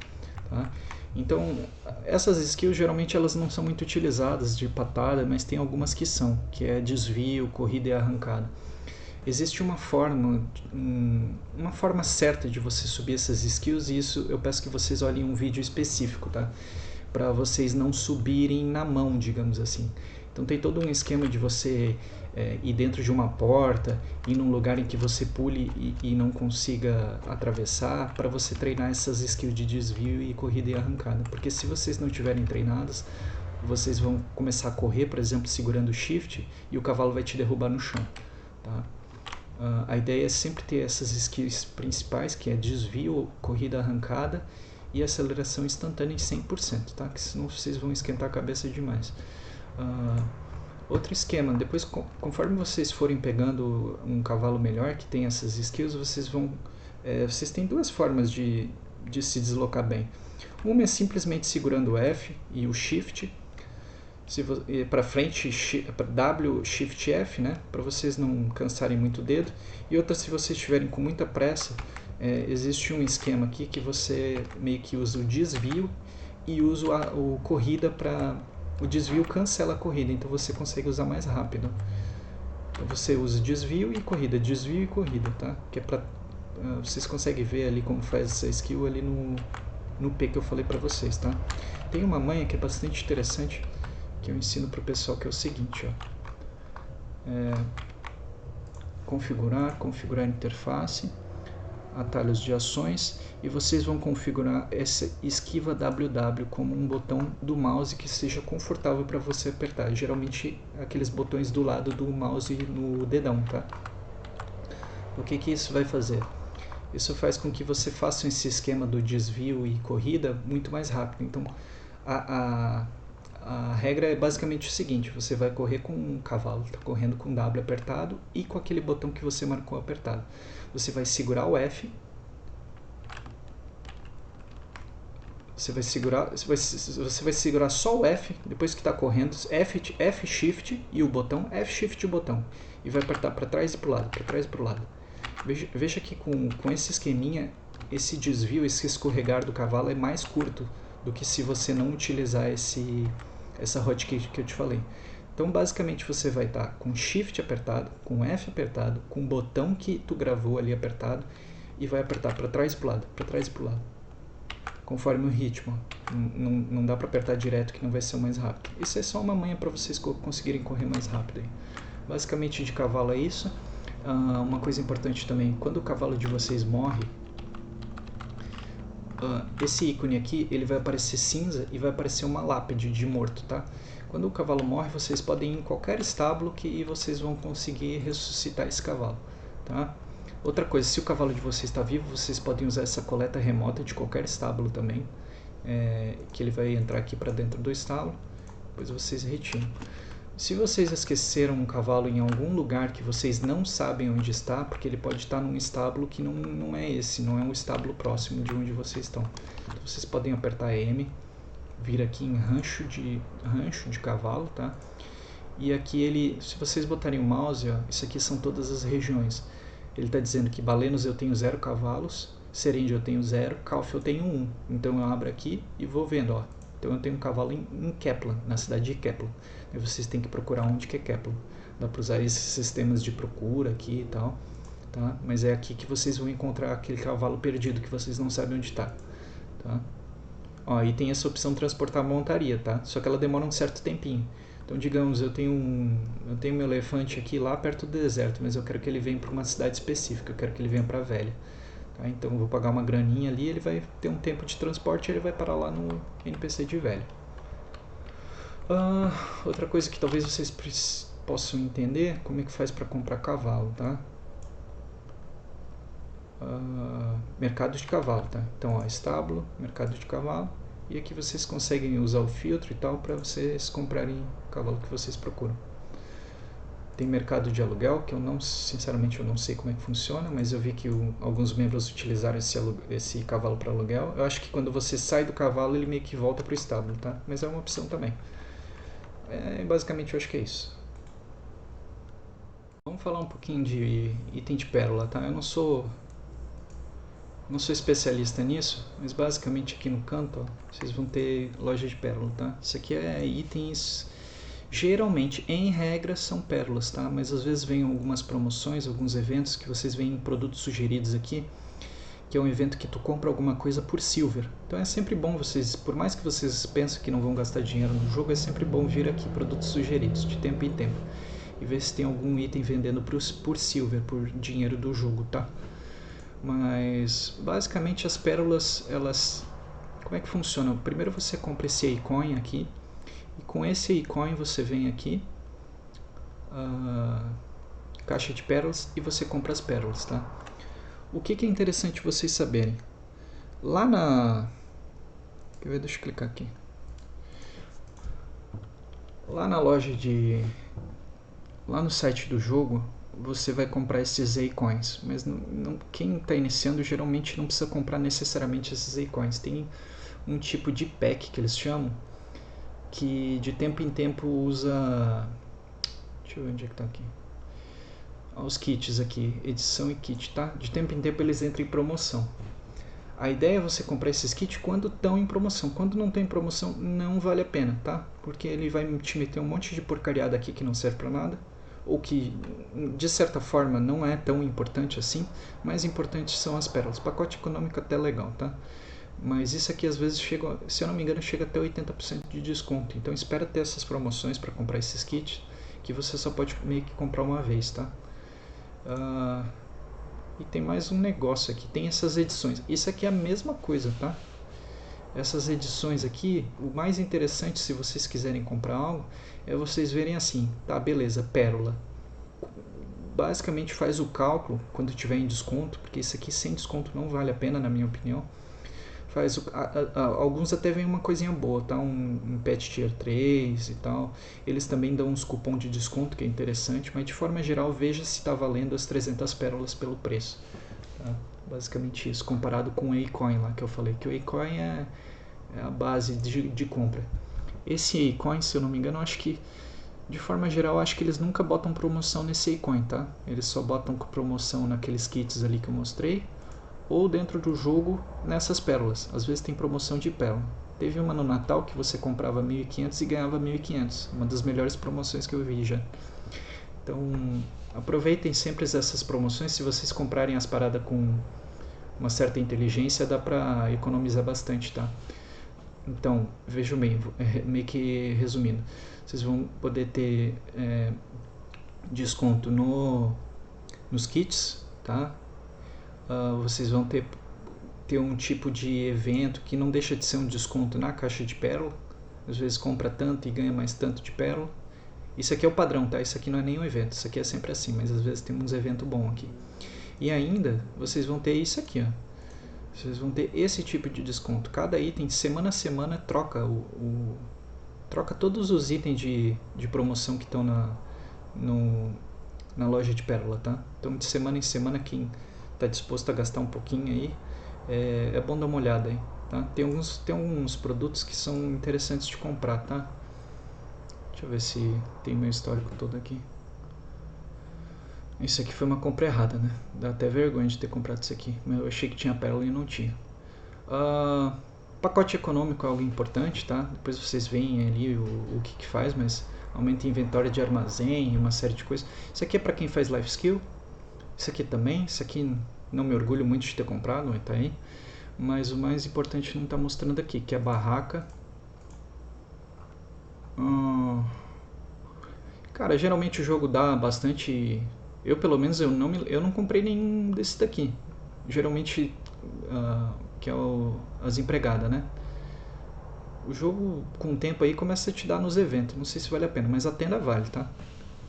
Tá? Então essas skills geralmente elas não são muito utilizadas de patada, mas tem algumas que são, que é desvio, corrida e arrancada. Existe uma forma certa de você subir essas skills e isso eu peço que vocês olhem um vídeo específico, tá? Para vocês não subirem na mão, digamos assim. Então tem todo um esquema de você ir dentro de uma porta, ir num lugar em que você pule e não consiga atravessar, para você treinar essas skills de desvio e corrida e arrancada. Porque se vocês não tiverem treinadas, vocês vão começar a correr, por exemplo, segurando o shift e o cavalo vai te derrubar no chão. Tá? A ideia é sempre ter essas skills principais, que é desvio, corrida arrancada e aceleração instantânea em 100%, tá? Que senão vocês vão esquentar a cabeça demais. Outro esquema, depois conforme vocês forem pegando um cavalo melhor que tem essas skills, vocês têm duas formas de se deslocar bem. Uma é simplesmente segurando o F e o Shift, para frente, W, Shift F, né, para vocês não cansarem muito o dedo. E outra, se vocês estiverem com muita pressa, existe um esquema aqui que você meio que usa o desvio e usa o corrida para... O desvio cancela a corrida, então você consegue usar mais rápido. Então você usa desvio e corrida, tá? Que é para vocês conseguem ver ali como faz essa skill ali no P que eu falei para vocês, tá? Tem uma manha que é bastante interessante que eu ensino para o pessoal, que é o seguinte, ó. Configurar interface, atalhos de ações, e vocês vão configurar essa esquiva WW como um botão do mouse que seja confortável para você apertar. Geralmente aqueles botões do lado do mouse no dedão, tá? O que isso vai fazer? Isso faz com que você faça esse esquema do desvio e corrida muito mais rápido. Então a regra é basicamente o seguinte: você vai correr com um cavalo, está correndo com W apertado e com aquele botão que você marcou apertado. Você vai segurar o F, você vai segurar só o F, depois que está correndo, F Shift e o botão, F Shift e o botão, e vai apertar para trás e para o lado, para trás e para o lado. Veja que com esse esqueminha, esse desvio, esse escorregar do cavalo é mais curto do que se você não utilizar essa hotkey que eu te falei. Então basicamente você vai estar com Shift apertado, com F apertado, com o botão que tu gravou ali apertado, e vai apertar para trás e para o lado, para trás e para o lado, conforme o ritmo. Não dá para apertar direto que não vai ser o mais rápido. Isso é só uma manha para vocês conseguirem correr mais rápido aí. Basicamente de cavalo é isso. Uma coisa importante também, quando o cavalo de vocês morre, esse ícone aqui ele vai aparecer cinza e vai aparecer uma lápide de morto, tá? Quando o cavalo morre, vocês podem ir em qualquer estábulo e vocês vão conseguir ressuscitar esse cavalo, tá? Outra coisa, se o cavalo de vocês está vivo, vocês podem usar essa coleta remota de qualquer estábulo também, que ele vai entrar aqui para dentro do estábulo, depois vocês retiram. Se vocês esqueceram um cavalo em algum lugar que vocês não sabem onde está, porque ele pode estar num estábulo que não é esse, não é um estábulo próximo de onde vocês estão. Então, vocês podem apertar M, vir aqui em rancho de cavalo, tá? E aqui se vocês botarem o mouse, ó, isso aqui são todas as regiões. Ele está dizendo que Balenos eu tenho 0 cavalos, Serende eu tenho 0, Calf eu tenho 1. Então eu abro aqui e vou vendo, ó. Então eu tenho um cavalo em Kepler, na cidade de Kepler. Aí vocês têm que procurar onde que é Kepler. Dá para usar esses sistemas de procura aqui e tal, tá? Mas é aqui que vocês vão encontrar aquele cavalo perdido que vocês não sabem onde está, tá? Ó, aí tem essa opção de transportar montaria, tá? Só que ela demora um certo tempinho. Então, digamos, eu tenho meu elefante aqui lá perto do deserto, mas eu quero que ele venha para uma cidade específica, eu quero que ele venha para Velha. Tá? Então, eu vou pagar uma graninha ali, ele vai ter um tempo de transporte e ele vai parar lá no NPC de Velha. Outra coisa que talvez vocês possam entender, como é que faz para comprar cavalo, tá? Mercado de cavalo, tá? Então, ó, estábulo, mercado de cavalo, e aqui vocês conseguem usar o filtro e tal para vocês comprarem o cavalo que vocês procuram. Tem mercado de aluguel, que eu não, sinceramente, eu não sei como é que funciona, mas eu vi que alguns membros utilizaram esse cavalo para aluguel. Eu acho que quando você sai do cavalo, ele meio que volta para o estábulo, tá? Mas é uma opção também. Basicamente, eu acho que é isso. Vamos falar um pouquinho de item de pérola, tá? Eu não sou especialista nisso, mas basicamente aqui no canto, ó, vocês vão ter loja de pérola, tá? Isso aqui é itens, geralmente, em regra, são pérolas, tá? Mas às vezes vem algumas promoções, alguns eventos que vocês veem produtos sugeridos aqui, que é um evento que tu compra alguma coisa por silver. Então é sempre bom vocês, por mais que vocês pensem que não vão gastar dinheiro no jogo, é sempre bom vir aqui produtos sugeridos de tempo em tempo e ver se tem algum item vendendo por silver, por dinheiro do jogo, tá? Mas basicamente as pérolas, elas, como é que funciona? Primeiro você compra esse A-Coin aqui, e com esse A-Coin você vem aqui, caixa de pérolas, e você compra as pérolas, tá? O que é interessante vocês saberem? Lá na... Deixa eu clicar aqui. Lá na loja de... Lá no site do jogo, você vai comprar esses A-Coins, mas quem está iniciando geralmente não precisa comprar necessariamente esses A-Coins. Tem um tipo de pack que eles chamam, que de tempo em tempo usa... Deixa eu ver onde é que tá aqui. Os kits aqui, edição e kit, tá? De tempo em tempo eles entram em promoção. A ideia é você comprar esses kits quando estão em promoção. Quando não tem promoção, não vale a pena, tá? Porque ele vai te meter um monte de porcariada aqui que não serve pra nada, ou que de certa forma não é tão importante assim. Mais importantes são as pérolas. Pacote econômico até legal, tá? Mas isso aqui às vezes chega, se eu não me engano, chega até 80% de desconto. Então espera ter essas promoções para comprar esses kits, que você só pode meio que comprar uma vez, tá? E tem mais um negócio aqui, tem essas edições. Isso aqui é a mesma coisa, tá? Essas edições aqui, o mais interessante se vocês quiserem comprar algo, é vocês verem assim, tá, beleza, pérola. Basicamente faz o cálculo quando tiver em desconto, porque isso aqui sem desconto não vale a pena, na minha opinião. Alguns até vem uma coisinha boa, tá? Um Pet Tier 3 e tal. Eles também dão uns cupom de desconto, que é interessante, mas de forma geral veja se está valendo as 300 pérolas pelo preço, tá? Basicamente isso, comparado com o A-Coin lá que eu falei, que o A-Coin é a base de compra. Esse A-Coin, se eu não me engano, acho que de forma geral, acho que eles nunca botam promoção nesse A-Coin, tá? Eles só botam promoção naqueles kits ali que eu mostrei, ou dentro do jogo nessas pérolas. Às vezes tem promoção de pérola. Teve uma no Natal que você comprava 1.500 e ganhava 1.500. Uma das melhores promoções que eu vi já. Então aproveitem sempre essas promoções. Se vocês comprarem as paradas com uma certa inteligência, dá pra economizar bastante, tá? Então, vejam bem, meio que resumindo, vocês vão poder ter desconto nos kits, tá? Vocês vão ter um tipo de evento que não deixa de ser um desconto na caixa de pérola. Às vezes compra tanto e ganha mais tanto de pérola. Isso aqui é o padrão, tá? Isso aqui não é nenhum evento, isso aqui é sempre assim, mas às vezes tem uns eventos bons aqui. E ainda, vocês vão ter isso aqui, ó. Vocês vão ter esse tipo de desconto. Cada item, semana a semana, troca troca todos os itens de promoção que estão na loja de pérola, tá? Então, de semana em semana, quem está disposto a gastar um pouquinho aí, é bom dar uma olhada aí, tá? Tem alguns produtos que são interessantes de comprar, tá? Deixa eu ver se tem meu histórico todo aqui. Isso aqui foi uma compra errada, né? Dá até vergonha de ter comprado isso aqui. Eu achei que tinha pérola e não tinha. Pacote econômico é algo importante, tá? Depois vocês veem ali o que faz, mas aumenta inventório de armazém, uma série de coisas. Isso aqui é para quem faz life skill. Isso aqui também. Isso aqui não me orgulho muito de ter comprado, mas tá aí. mas o mais importante não está mostrando aqui, que é a barraca. Cara, geralmente o jogo dá bastante... Eu, pelo menos, eu não comprei nenhum desse daqui. Geralmente, que é as empregadas, né? O jogo, com o tempo aí, começa a te dar nos eventos. Não sei se vale a pena, mas a tenda vale, tá?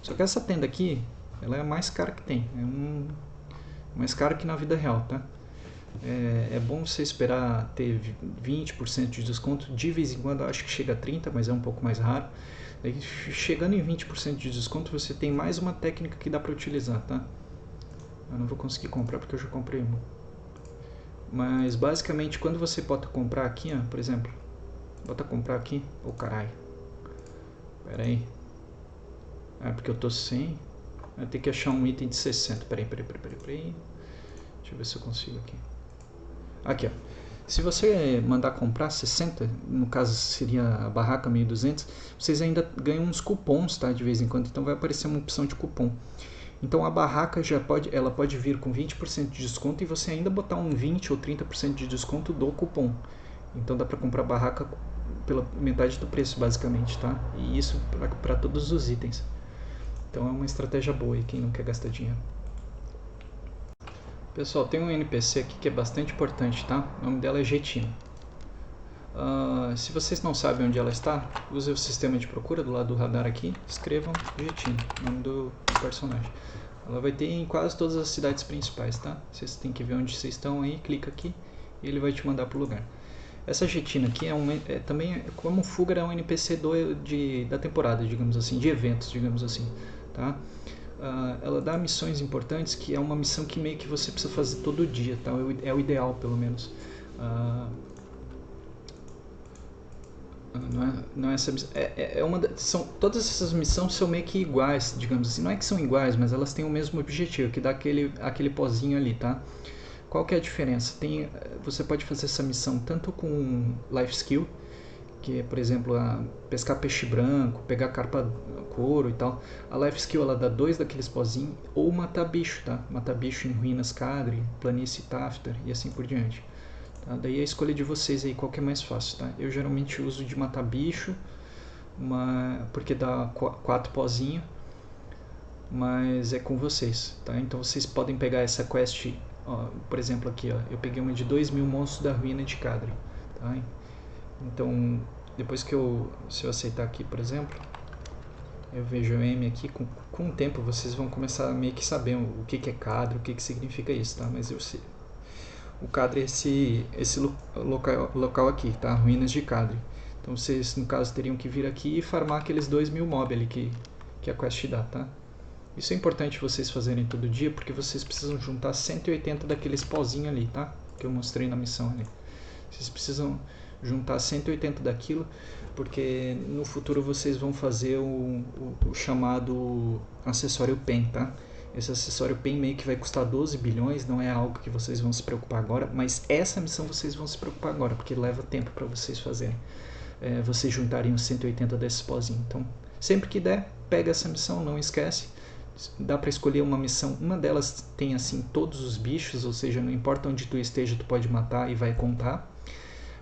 Só que essa tenda aqui, ela é a mais cara que tem. Mais cara que na vida real, tá? É bom você esperar ter 20% de desconto. De vez em quando, acho que chega a 30%, mas é um pouco mais raro. Daí, chegando em 20% de desconto, você tem mais uma técnica que dá pra utilizar, tá? Eu não vou conseguir comprar porque eu já comprei uma. Mas, basicamente, quando você bota comprar aqui, ó, por exemplo... Bota comprar aqui. Caralho. Pera aí. Porque eu tô sem. Eu tenho que achar um item de 60. Peraí. Deixa eu ver se eu consigo aqui. Aqui, ó. Se você mandar comprar 60, no caso seria a barraca 1200, vocês ainda ganham uns cupons, tá? De vez em quando. Então vai aparecer uma opção de cupom. Então a barraca ela pode vir com 20% de desconto e você ainda botar um 20 ou 30% de desconto do cupom. Então dá pra comprar a barraca pela metade do preço, basicamente, tá? E isso para todos os itens. Então é uma estratégia boa aí, quem não quer gastar dinheiro. Pessoal, tem um NPC aqui que é bastante importante, tá? O nome dela é Getina. Se vocês não sabem onde ela está, use o sistema de procura do lado do radar aqui, escrevam Getina, nome do personagem. Ela vai ter em quase todas as cidades principais, tá? Vocês têm que ver onde vocês estão aí, clica aqui e ele vai te mandar pro lugar. Essa Getina aqui também, como o Fugar, é um NPC da temporada, digamos assim, de eventos, digamos assim, tá? Ela dá missões importantes, que é uma missão que meio que você precisa fazer todo dia, tá? É o ideal, pelo menos. Não é essa missão. Todas essas missões são meio que iguais, digamos assim. Não é que são iguais, mas elas têm o mesmo objetivo, que dá aquele pozinho ali, tá? Qual que é a diferença? Você pode fazer essa missão tanto com Life Skill, que é, por exemplo, pescar peixe branco, pegar carpa couro e tal. A Life Skill ela dá 2 daqueles pozinhos, ou matar bicho, tá? Matar bicho em ruínas Cadre, planície Taftar e assim por diante. Tá? Daí é a escolha de vocês aí, qual que é mais fácil, tá? Eu geralmente uso de matar bicho, porque dá 4 pozinhos, mas é com vocês, tá? Então vocês podem pegar essa quest, ó, por exemplo aqui, ó, eu peguei uma de 2000 monstros da ruína de Cadre, tá? Então, depois se eu aceitar aqui, por exemplo, eu vejo o M aqui, com o tempo vocês vão começar a meio que saber o que é Cadre, o que significa isso, tá? Mas eu sei. O Cadre é esse local aqui, tá? Ruínas de Cadre. Então vocês, no caso, teriam que vir aqui e farmar aqueles 2000 mob ali que a quest dá, tá? Isso é importante vocês fazerem todo dia, porque vocês precisam juntar 180 daqueles pozinhos ali, tá? Que eu mostrei na missão ali. Vocês precisam juntar 180 daquilo, porque no futuro vocês vão fazer o chamado acessório PEN, tá? Esse acessório PEN meio que vai custar 12 bilhões, não é algo que vocês vão se preocupar agora, mas essa missão vocês vão se preocupar agora, porque leva tempo para vocês fazerem. Vocês juntarem os 180 desses pozinhos. Então, sempre que der, pega essa missão, não esquece. Dá para escolher uma missão, uma delas tem assim todos os bichos, ou seja, não importa onde tu esteja, tu pode matar e vai contar.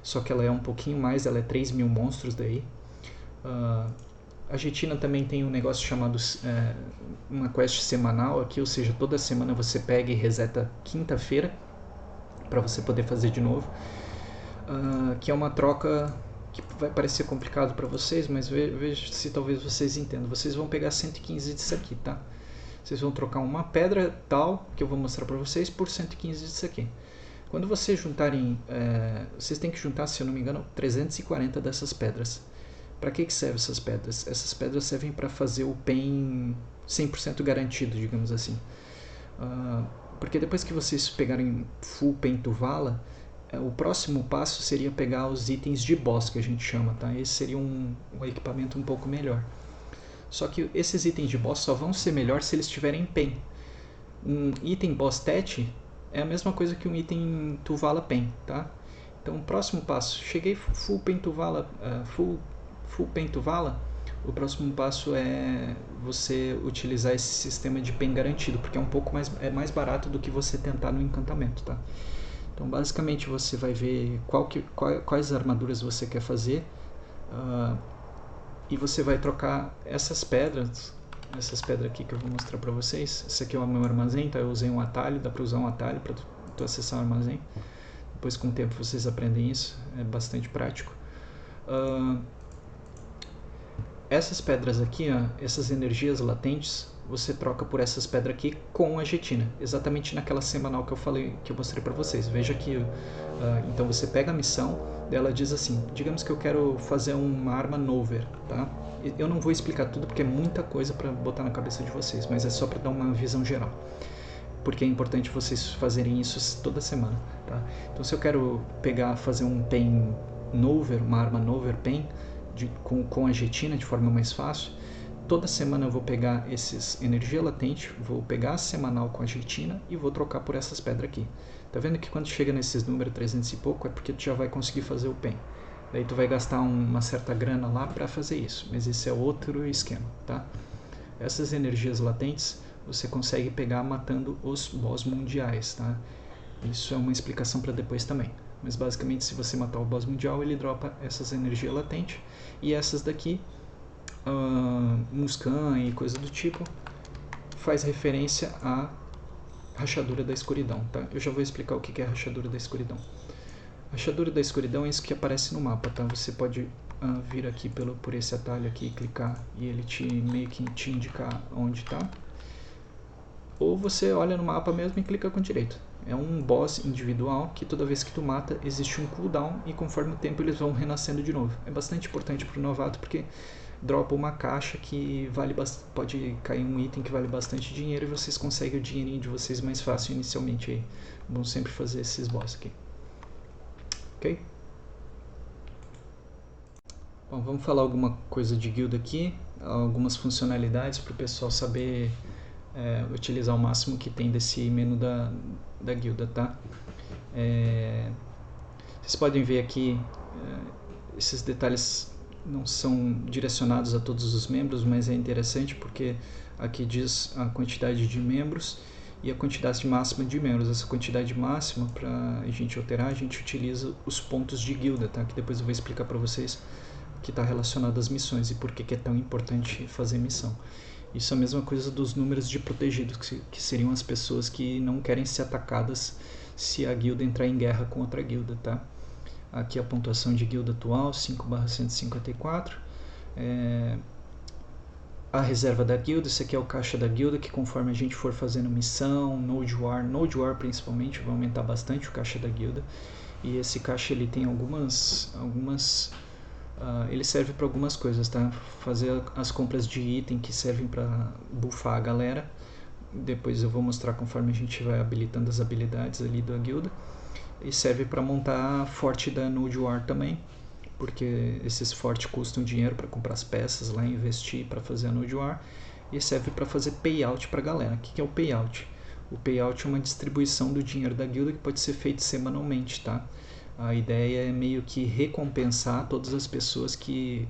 Só que ela é um pouquinho mais, ela é 3.000 monstros daí. A Getina também tem um negócio chamado uma quest semanal aqui, ou seja, toda semana você pega e reseta quinta-feira para você poder fazer de novo, que é uma troca que vai parecer complicado para vocês, mas veja se talvez vocês entendam. Vocês vão pegar 115 disso aqui, tá? Vocês vão trocar uma pedra tal, que eu vou mostrar para vocês, por 115 disso aqui. Quando vocês juntarem, vocês têm que juntar, se eu não me engano, 340 dessas pedras. Para que servem essas pedras? Essas pedras servem para fazer o PEN 100% garantido, digamos assim. Porque depois que vocês pegarem full PEN Tuvala, o próximo passo seria pegar os itens de boss, que a gente chama, tá? Esse seria um equipamento um pouco melhor. Só que esses itens de boss só vão ser melhor se eles tiverem PEN. Um item boss stat é a mesma coisa que um item Tuvala PEN, tá? Então o próximo passo, cheguei full PEN Tuvala, full PEN Tuvala, o próximo passo é você utilizar esse sistema de PEN garantido, porque é um pouco mais barato do que você tentar no encantamento, tá? Então, basicamente, você vai ver quais armaduras você quer fazer e você vai trocar essas pedras aqui que eu vou mostrar para vocês. Esse aqui é o meu armazém, tá? Eu usei um atalho, dá para usar um atalho para tu acessar o armazém. Depois, com o tempo, vocês aprendem isso, é bastante prático. Essas pedras aqui, essas energias latentes, você troca por essas pedras aqui com a Jetina, exatamente naquela semanal que eu falei, que eu mostrei para vocês. Veja que, então você pega a missão, ela diz assim, digamos que eu quero fazer uma arma Nover, tá? Eu não vou explicar tudo porque é muita coisa para botar na cabeça de vocês, mas é só para dar uma visão geral, porque é importante vocês fazerem isso toda semana, tá? Então, se eu quero fazer um pen Nover, uma arma Nover pen, com a Jetina de forma mais fácil, toda semana eu vou pegar esses energia latente, vou pegar a semanal com a Jetina e vou trocar por essas pedras aqui. Tá vendo que quando chega nesses números 300 e pouco é porque tu já vai conseguir fazer o pen. Daí tu vai gastar uma certa grana lá para fazer isso, mas esse é outro esquema, tá? Essas energias latentes você consegue pegar matando os boss mundiais, tá? Isso é uma explicação para depois também. Mas basicamente, se você matar o boss mundial, ele dropa essas energias latentes. E essas daqui, Muscan e coisa do tipo, faz referência à rachadura da escuridão, tá? Eu já vou explicar o que é a rachadura da escuridão. A rachadura da escuridão é isso que aparece no mapa, tá? Você pode vir aqui por esse atalho aqui e clicar e ele meio que te indicar onde tá. Ou você olha no mapa mesmo e clica com direito. É um boss individual que toda vez que tu mata existe um cooldown e conforme o tempo eles vão renascendo de novo. É bastante importante para o novato porque dropa uma caixa que pode cair um item que vale bastante dinheiro e vocês conseguem o dinheirinho de vocês mais fácil inicialmente aí. Vamos sempre fazer esses boss aqui. Ok? Bom, vamos falar alguma coisa de guilda aqui, algumas funcionalidades para o pessoal saber utilizar o máximo que tem desse menu da guilda, tá? Vocês podem ver aqui, esses detalhes não são direcionados a todos os membros, mas é interessante porque aqui diz a quantidade de membros e a quantidade máxima de membros. Essa quantidade máxima, para a gente alterar, a gente utiliza os pontos de guilda, tá? Que depois eu vou explicar para vocês que está relacionado às missões e por que é tão importante fazer missão. Isso é a mesma coisa dos números de protegidos, que seriam as pessoas que não querem ser atacadas se a guilda entrar em guerra com outra guilda, tá? Aqui a pontuação de guilda atual, 5/154. A reserva da guilda, esse aqui é o caixa da guilda, que conforme a gente for fazendo missão, Node War principalmente, vai aumentar bastante o caixa da guilda. E esse caixa ele tem ele serve para algumas coisas, tá? Fazer as compras de item que servem para buffar a galera. Depois eu vou mostrar conforme a gente vai habilitando as habilidades ali da guilda. E serve para montar forte da Node War também, porque esses fortes custam dinheiro para comprar as peças lá e investir para fazer a Node War. E serve para fazer payout para a galera. O que é o payout? O payout é uma distribuição do dinheiro da guilda que pode ser feito semanalmente, tá? A ideia é meio que recompensar todas as pessoas que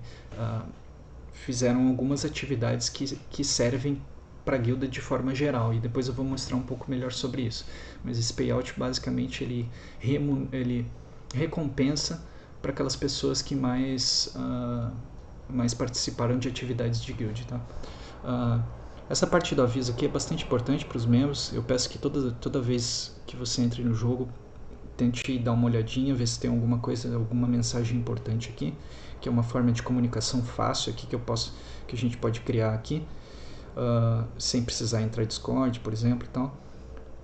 fizeram algumas atividades que servem para a guilda de forma geral, e depois eu vou mostrar um pouco melhor sobre isso. Mas esse payout basicamente ele recompensa para aquelas pessoas que mais participaram de atividades de guild, tá? Essa parte do aviso aqui é bastante importante para os membros. Eu peço que toda vez que você entre no jogo, tente dar uma olhadinha, ver se tem alguma coisa, alguma mensagem importante aqui, que é uma forma de comunicação fácil aqui que a gente pode criar aqui, sem precisar entrar em Discord, por exemplo, e tal.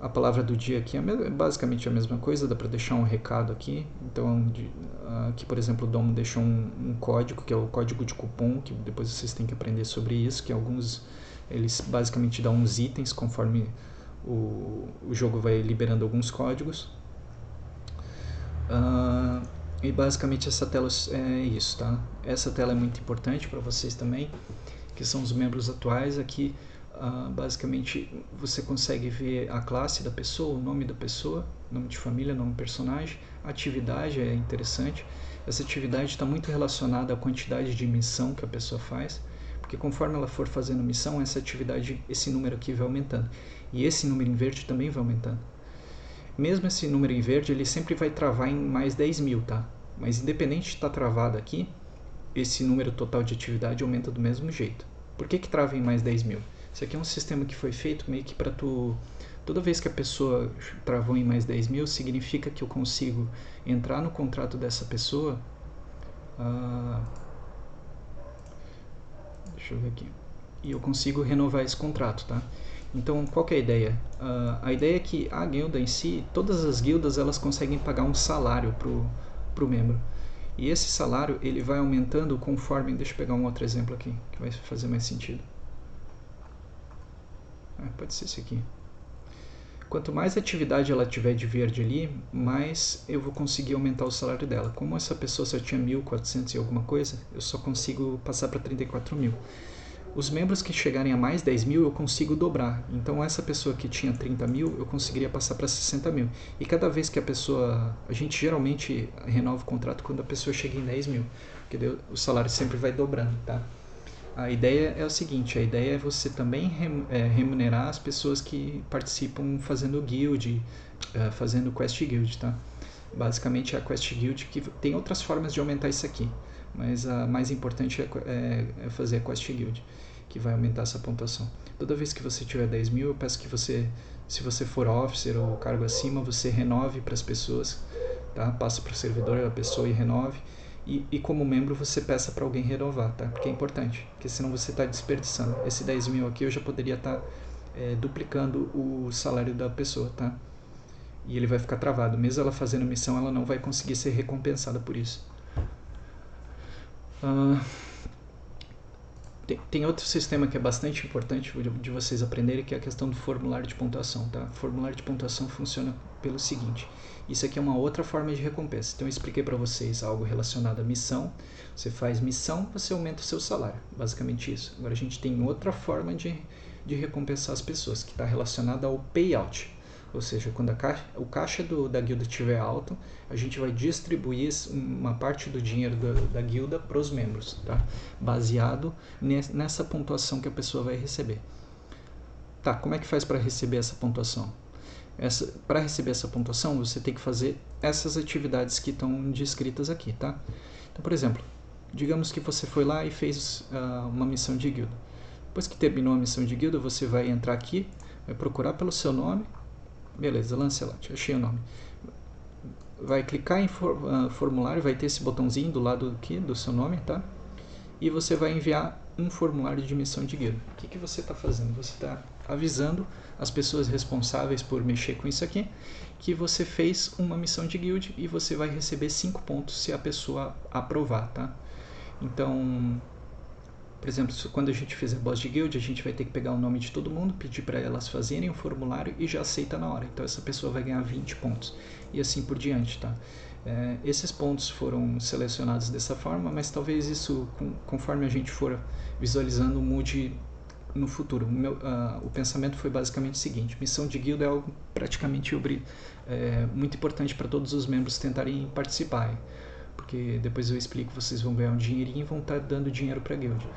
A palavra do dia aqui é basicamente a mesma coisa, dá para deixar um recado aqui. Então, aqui, por exemplo, o Dom deixou um código, que é o código de cupom, que depois vocês têm que aprender sobre isso, que eles basicamente dão uns itens conforme o jogo vai liberando alguns códigos. E basicamente essa tela é isso, tá? Essa tela é muito importante para vocês também, que são os membros atuais. Aqui basicamente você consegue ver a classe da pessoa, o nome da pessoa, nome de família, nome de personagem. A atividade é interessante. Essa atividade está muito relacionada à quantidade de missão que a pessoa faz, porque conforme ela for fazendo missão, essa atividade, esse número aqui vai aumentando, e esse número em verde também vai aumentando. mesmo esse número em verde, ele sempre vai travar em mais 10 mil, tá? Mas independente de estar travado aqui, esse número total de atividade aumenta do mesmo jeito. Por que trava em mais 10 mil? Isso aqui é um sistema que foi feito meio que para tu... Toda vez que a pessoa travou em mais 10 mil, significa que eu consigo entrar no contrato dessa pessoa... deixa eu ver aqui. E eu consigo renovar esse contrato, tá? Então, qual que é a ideia? A ideia é que a guilda em si, todas as guildas, elas conseguem pagar um salário pro membro. E esse salário, ele vai aumentando conforme... Deixa eu pegar um outro exemplo aqui, que vai fazer mais sentido. Pode ser esse aqui. Quanto mais atividade ela tiver de verde ali, mais eu vou conseguir aumentar o salário dela. Como essa pessoa só tinha 1.400 e alguma coisa, eu só consigo passar para 34 mil. Os membros que chegarem a mais 10 mil, eu consigo dobrar. Então, essa pessoa que tinha 30 mil, eu conseguiria passar para 60 mil. E cada vez que a pessoa... A gente geralmente renova o contrato quando a pessoa chega em 10 mil. Porque o salário sempre vai dobrando, tá? A ideia é o seguinte, a ideia é você também remunerar as pessoas que participam fazendo guild, fazendo quest guild, tá? Basicamente é a quest guild, que tem outras formas de aumentar isso aqui, mas a mais importante é fazer a quest guild, que vai aumentar essa pontuação. Toda vez que você tiver 10 mil, eu peço que você, se você for officer ou cargo acima, você renove para as pessoas, tá? Passa para o servidor a pessoa e renove. E como membro você peça para alguém renovar, tá? Porque é importante, porque senão você está desperdiçando. Esse 10 mil aqui eu já poderia estar duplicando o salário da pessoa, tá? E ele vai ficar travado. Mesmo ela fazendo missão, ela não vai conseguir ser recompensada por isso. Tem outro sistema que é bastante importante de vocês aprenderem, que é a questão do formulário de pontuação, tá? O formulário de pontuação funciona pelo seguinte: isso aqui é uma outra forma de recompensa. Então eu expliquei para vocês algo relacionado à missão. Você faz missão, você aumenta o seu salário. Basicamente isso. Agora a gente tem outra forma de recompensar as pessoas, que está relacionada ao payout. Ou seja, quando o caixa da guilda estiver alto, a gente vai distribuir uma parte do dinheiro da guilda para os membros, tá? Baseado nessa pontuação que a pessoa vai receber. Tá, como é que faz para receber essa pontuação? Para receber essa pontuação, você tem que fazer essas atividades que estão descritas aqui, tá? Então, por exemplo, digamos que você foi lá e fez uma missão de guilda. Depois que terminou a missão de guilda, você vai entrar aqui, vai procurar pelo seu nome. Beleza, Lancelot, achei o nome. Vai clicar em formulário, vai ter esse botãozinho do lado aqui do seu nome, tá? E você vai enviar um formulário de missão de guilda. O que você está fazendo? Você está avisando as pessoas responsáveis por mexer com isso aqui que você fez uma missão de guild e você vai receber 5 pontos se a pessoa aprovar, tá? Então, por exemplo, quando a gente fizer boss de guild, a gente vai ter que pegar o nome de todo mundo, pedir para elas fazerem o formulário e já aceita na hora. Então essa pessoa vai ganhar 20 pontos e assim por diante, tá? Esses pontos foram selecionados dessa forma, mas talvez isso, conforme a gente for visualizando, mude no futuro. O pensamento foi basicamente o seguinte: missão de guilda é algo praticamente muito importante para todos os membros tentarem participar. Porque depois eu explico, vocês vão ganhar um dinheirinho e vão estar dando dinheiro para a guild.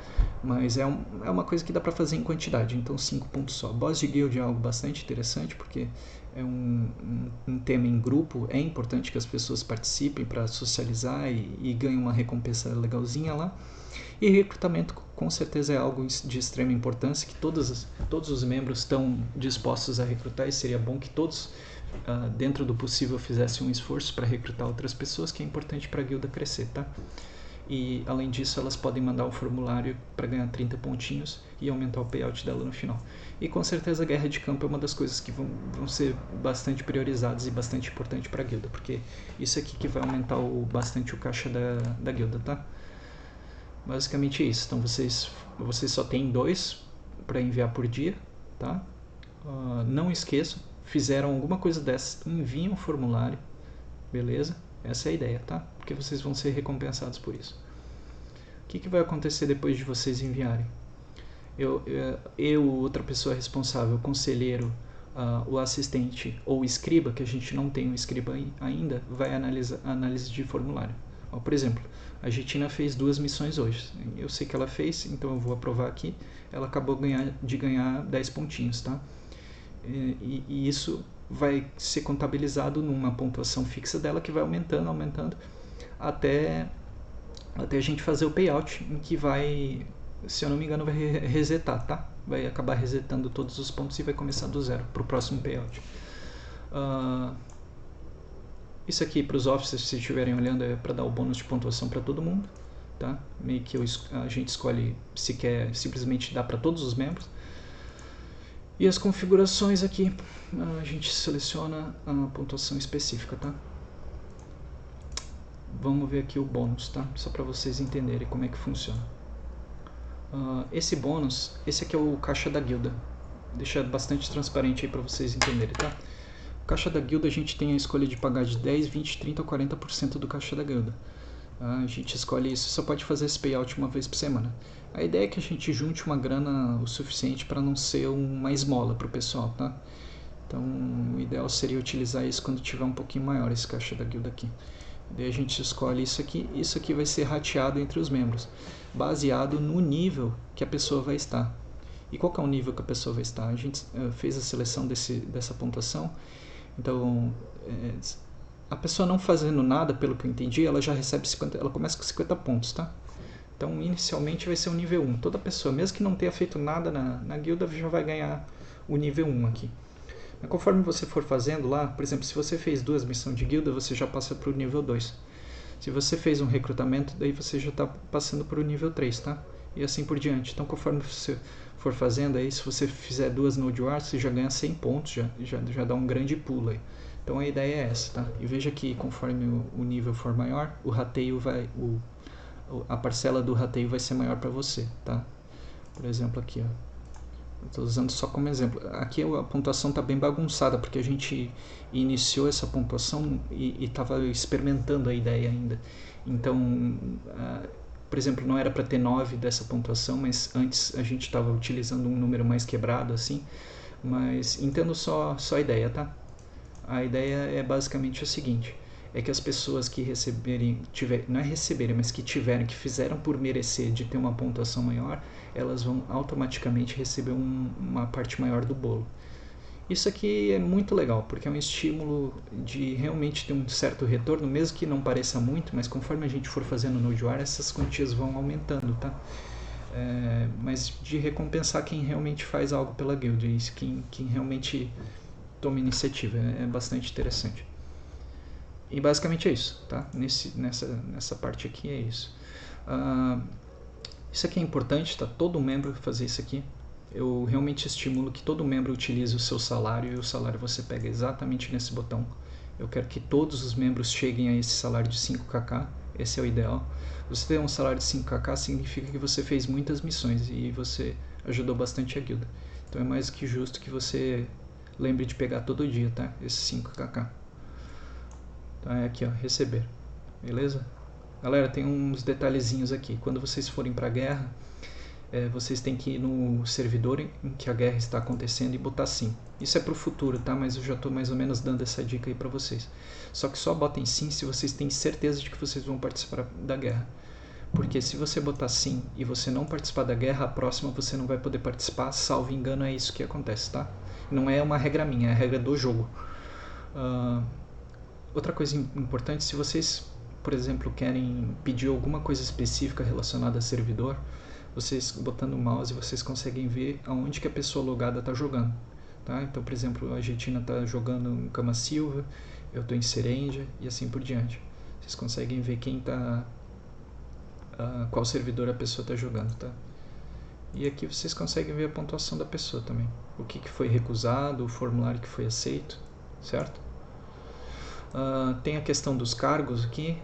Mas é uma coisa que dá para fazer em quantidade, então 5 pontos só. Boss de guild é algo bastante interessante, porque é um tema em grupo, é importante que as pessoas participem para socializar e ganhem uma recompensa legalzinha lá. E recrutamento com certeza é algo de extrema importância, que todos os membros estão dispostos a recrutar, e seria bom que todos, dentro do possível, fizessem um esforço para recrutar outras pessoas, que é importante para a guilda crescer, tá? E além disso, elas podem mandar um formulário para ganhar 30 pontinhos e aumentar o payout dela no final. E com certeza a guerra de campo é uma das coisas que vão ser bastante priorizadas e bastante importante para a guilda, porque isso aqui que vai aumentar bastante o caixa da guilda, tá? Basicamente é isso. Então vocês só têm 2 para enviar por dia, tá? Não esqueçam, fizeram alguma coisa dessa, enviem um formulário, beleza? Essa é a ideia, tá? Porque vocês vão ser recompensados por isso. O que vai acontecer depois de vocês enviarem? Outra pessoa responsável, o conselheiro, o assistente ou o escriba, que a gente não tem um escriba ainda, vai analisar análise de formulário. Por exemplo, a Gitina fez 2 missões hoje. Eu sei que ela fez, então eu vou aprovar aqui. Ela acabou de ganhar 10 pontinhos, tá? E isso vai ser contabilizado numa pontuação fixa dela que vai aumentando, até a gente fazer o payout, em que vai, se eu não me engano, vai resetar, tá? Vai acabar resetando todos os pontos e vai começar do zero para o próximo payout. Isso aqui para os officers, se estiverem olhando, é para dar o bônus de pontuação para todo mundo, tá? Meio que a gente escolhe se quer simplesmente dar para todos os membros. E as configurações aqui, a gente seleciona a pontuação específica, tá? Vamos ver aqui o bônus, tá? Só para vocês entenderem como é que funciona. Esse bônus, esse aqui é o caixa da guilda. Deixar bastante transparente aí para vocês entenderem, tá? O caixa da guilda a gente tem a escolha de pagar de 10, 20, 30 ou 40% do caixa da guilda. A gente escolhe isso, só pode fazer esse payout uma vez por semana. A ideia é que a gente junte uma grana o suficiente para não ser uma esmola para o pessoal, tá? Então o ideal seria utilizar isso quando tiver um pouquinho maior esse caixa da guilda aqui. Daí a gente escolhe isso aqui vai ser rateado entre os membros, baseado no nível que a pessoa vai estar. E qual que é o nível que a pessoa vai estar? A gente fez a seleção dessa pontuação, então a pessoa não fazendo nada, pelo que eu entendi, ela já recebe 50, ela começa com 50 pontos, tá? Então inicialmente vai ser o nível 1, toda pessoa, mesmo que não tenha feito nada na guilda, já vai ganhar o nível 1 aqui. Mas conforme você for fazendo lá, por exemplo, se você fez 2 missões de guilda, você já passa para o nível 2. Se você fez um recrutamento, daí você já está passando para o nível 3, tá? E assim por diante. Então conforme você for fazendo aí, se você fizer 2 Node Wars, você já ganha 100 pontos, já dá um grande pulo aí. Então a ideia é essa, tá? E veja que conforme o nível for maior, o rateio a parcela do rateio vai ser maior para você, tá? Por exemplo aqui, ó. Estou usando só como exemplo. Aqui a pontuação está bem bagunçada, porque a gente iniciou essa pontuação e estava experimentando a ideia ainda. Então, por exemplo, não era para ter 9 dessa pontuação, mas antes a gente estava utilizando um número mais quebrado, assim. Mas entendo só a ideia, tá? A ideia é basicamente o seguinte, é que as pessoas que não é receberem, mas que fizeram por merecer de ter uma pontuação maior, elas vão automaticamente receber uma parte maior do bolo. Isso aqui é muito legal, porque é um estímulo de realmente ter um certo retorno, mesmo que não pareça muito, mas conforme a gente for fazendo no Node Wars, essas quantias vão aumentando, tá? Mas de recompensar quem realmente faz algo pela guild, quem realmente toma iniciativa, é bastante interessante. E basicamente é isso, tá? Nessa parte aqui é isso. Isso aqui é importante, tá? Todo membro fazer isso aqui. Eu realmente estimulo que todo membro utilize o seu salário, e o salário você pega exatamente nesse botão. Eu quero que todos os membros cheguem a esse salário de 5kk, esse é o ideal. Você ter um salário de 5kk significa que você fez muitas missões e você ajudou bastante a guilda. Então é mais que justo que você lembre de pegar todo dia, tá? Esses 5kk. Então é aqui, ó, receber. Beleza? Galera, tem uns detalhezinhos aqui. Quando vocês forem para a guerra, vocês têm que ir no servidor em que a guerra está acontecendo e botar sim. Isso é para o futuro, tá? Mas eu já estou mais ou menos dando essa dica aí para vocês. Só que só botem sim se vocês têm certeza de que vocês vão participar da guerra. Porque se você botar sim e você não participar da guerra, a próxima você não vai poder participar, salvo engano, é isso que acontece, tá? Não é uma regra minha, é a regra do jogo. Outra coisa importante, se vocês, por exemplo, querem pedir alguma coisa específica relacionada a servidor, vocês botando o mouse, vocês conseguem ver aonde que a pessoa logada está jogando. Tá? Então, por exemplo, a Argentina está jogando em Cama Silva, eu estou em Serendia e assim por diante. Vocês conseguem ver qual servidor a pessoa está jogando. Tá? E aqui vocês conseguem ver a pontuação da pessoa também. O que foi recusado, o formulário que foi aceito, certo? Tem a questão dos cargos aqui.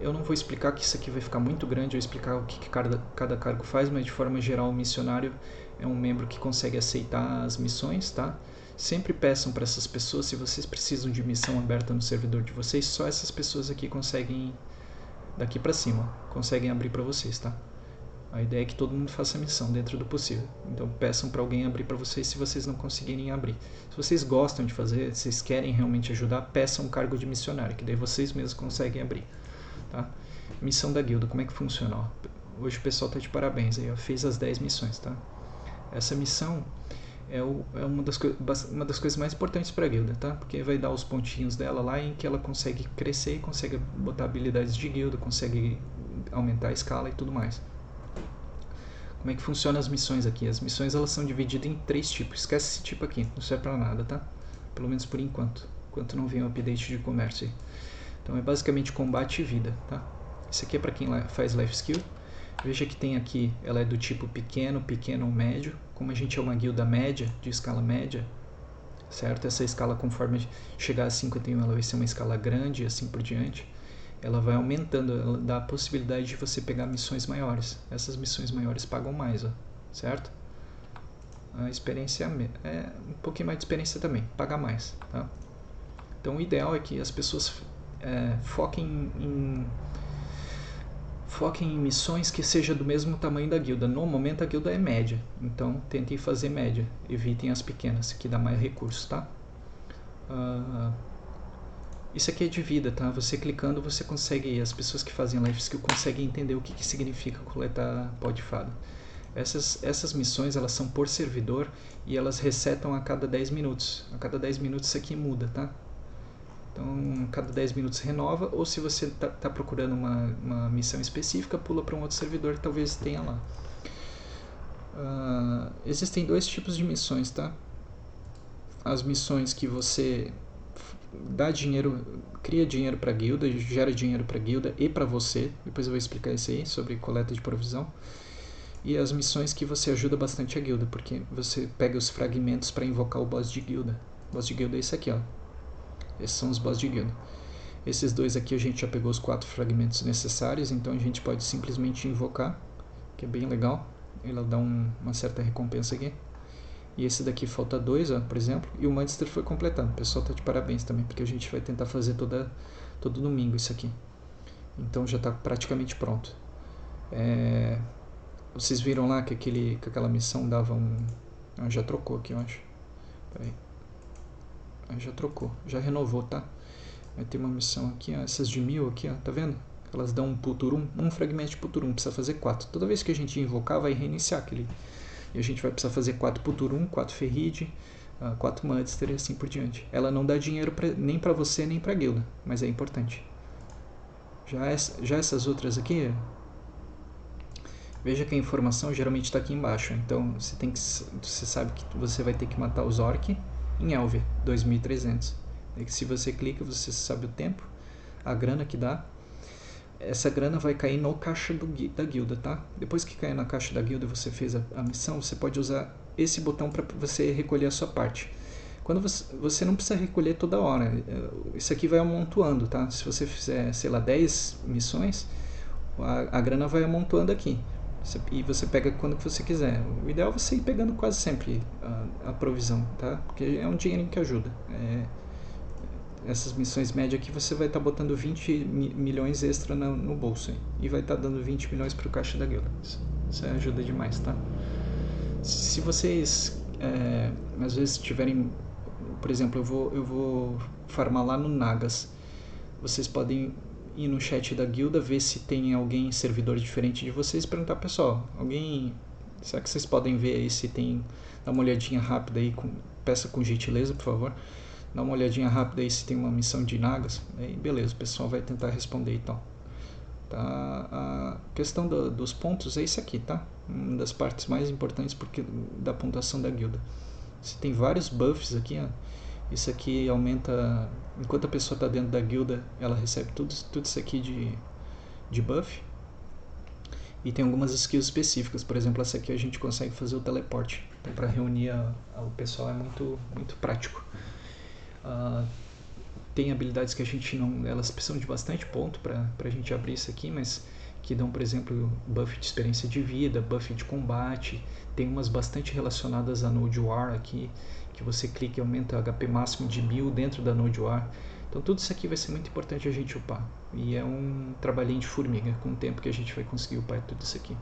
Eu não vou explicar, que isso aqui vai ficar muito grande, eu explicar o que cada cargo faz, mas de forma geral o missionário é um membro que consegue aceitar as missões, tá? Sempre peçam para essas pessoas, se vocês precisam de missão aberta no servidor de vocês, só essas pessoas aqui conseguem, daqui para cima, conseguem abrir para vocês, tá? A ideia é que todo mundo faça a missão dentro do possível. Então peçam para alguém abrir para vocês se vocês não conseguirem abrir. Se vocês gostam de fazer, se vocês querem realmente ajudar, peçam um cargo de missionário, que daí vocês mesmos conseguem abrir. Tá? Missão da guilda, como é que funciona? Ó, hoje o pessoal está de parabéns, aí, ó, fez as 10 missões. Tá? Essa missão é uma das coisas mais importantes para a guilda, tá? Porque vai dar os pontinhos dela lá em que ela consegue crescer, consegue botar habilidades de guilda, consegue aumentar a escala e tudo mais. Como é que funciona as missões aqui? As missões elas são divididas em 3 tipos. Esquece esse tipo aqui, não serve para nada, tá? Pelo menos por enquanto. Enquanto não vem o update de comércio aí. Então é basicamente combate e vida, tá? Esse aqui é para quem faz life skill. Veja que tem aqui, ela é do tipo pequeno, pequeno ou médio. Como a gente é uma guilda média, de escala média, certo? Essa escala, conforme chegar a 51, ela vai ser uma escala grande e assim por diante. Ela vai aumentando, ela dá a possibilidade de você pegar missões maiores. Essas missões maiores pagam mais, ó, certo? A experiência é um pouquinho mais de experiência também, paga mais, tá? Então o ideal é que as pessoas foquem em missões que seja do mesmo tamanho da guilda. No momento a guilda é média, então tentem fazer média, evitem as pequenas, que dá mais recursos, tá? Isso aqui é de vida, tá? Você clicando, você consegue, as pessoas que fazem life skill conseguem entender o que significa coletar pó de fada. Essas missões, elas são por servidor e elas resetam a cada 10 minutos. A cada 10 minutos isso aqui muda, tá? Então, a cada 10 minutos renova, ou se você tá procurando uma missão específica, pula para um outro servidor que talvez tenha lá. Existem 2 tipos de missões, tá? As missões que você dá dinheiro, cria dinheiro para a guilda, gera dinheiro para a guilda e para você. Depois eu vou explicar isso aí, sobre coleta de provisão. E as missões que você ajuda bastante a guilda, porque você pega os fragmentos para invocar o boss de guilda. O boss de guilda é esse aqui, ó. Esses são os boss de guilda. Esses 2 aqui a gente já pegou os 4 fragmentos necessários, então a gente pode simplesmente invocar, que é bem legal. Ela dá uma certa recompensa aqui. E esse daqui falta 2, ó, por exemplo, e o Manchester foi completado. O pessoal tá de parabéns também, porque a gente vai tentar fazer todo domingo isso aqui. Então já está praticamente pronto. Vocês viram lá que aquela missão dava já trocou aqui, eu acho. Peraí. Já trocou, já renovou, tá? Vai ter uma missão aqui, ó, essas de 1000 aqui, ó, tá vendo? Elas dão um fragmento de Puturum, precisa fazer 4. Toda vez que a gente invocar, vai reiniciar aquele. E a gente vai precisar fazer 4 Puturum, 4 Ferride, 4 Manchester e assim por diante. Ela não dá dinheiro nem pra você, nem pra guilda, mas é importante. Já essas outras aqui, veja que a informação geralmente está aqui embaixo. Então você sabe que você vai ter que matar os Orc em Elver, 2300. Se você clica, você sabe o tempo, a grana que dá. Essa grana vai cair no caixa da guilda, tá? Depois que cair na caixa da guilda e você fez a missão, você pode usar esse botão para você recolher a sua parte. Quando você não precisa recolher toda hora, isso aqui vai amontoando, tá? Se você fizer, sei lá, 10 missões, a grana vai amontoando aqui. E você pega quando você quiser. O ideal é você ir pegando quase sempre a provisão, tá? Porque é um dinheirinho que ajuda. Essas missões médias aqui você vai estar botando 20 milhões extra no bolso aí, e vai estar dando 20 milhões para o caixa da guilda. Isso ajuda demais, tá? Se vocês às vezes tiverem, por exemplo, eu vou farmar lá no Nagas, vocês podem ir no chat da guilda, ver se tem alguém servidor diferente de vocês, perguntar, pessoal, será que vocês podem ver aí se tem, dá uma olhadinha rápida aí, peça com gentileza, por favor, dá uma olhadinha rápida aí se tem uma missão de Nagas, aí beleza, o pessoal vai tentar responder e tal. Tá? A questão dos pontos é isso aqui, tá? Uma das partes mais importantes da pontuação da guilda. Você tem vários buffs aqui, ó. Isso aqui aumenta, enquanto a pessoa está dentro da guilda, ela recebe tudo isso aqui de buff. E tem algumas skills específicas, por exemplo, essa aqui a gente consegue fazer o teleporte. Então, para reunir o pessoal é muito, muito prático. Tem habilidades que a gente não, elas precisam de bastante ponto para a gente abrir isso aqui, mas que dão, por exemplo, buff de experiência de vida, buff de combate. Tem umas bastante relacionadas a Node War aqui, que você clica e aumenta o HP máximo de 1000 dentro da Node War. Então tudo isso aqui vai ser muito importante a gente upar. E é um trabalhinho de formiga, com o tempo que a gente vai conseguir upar tudo isso aqui.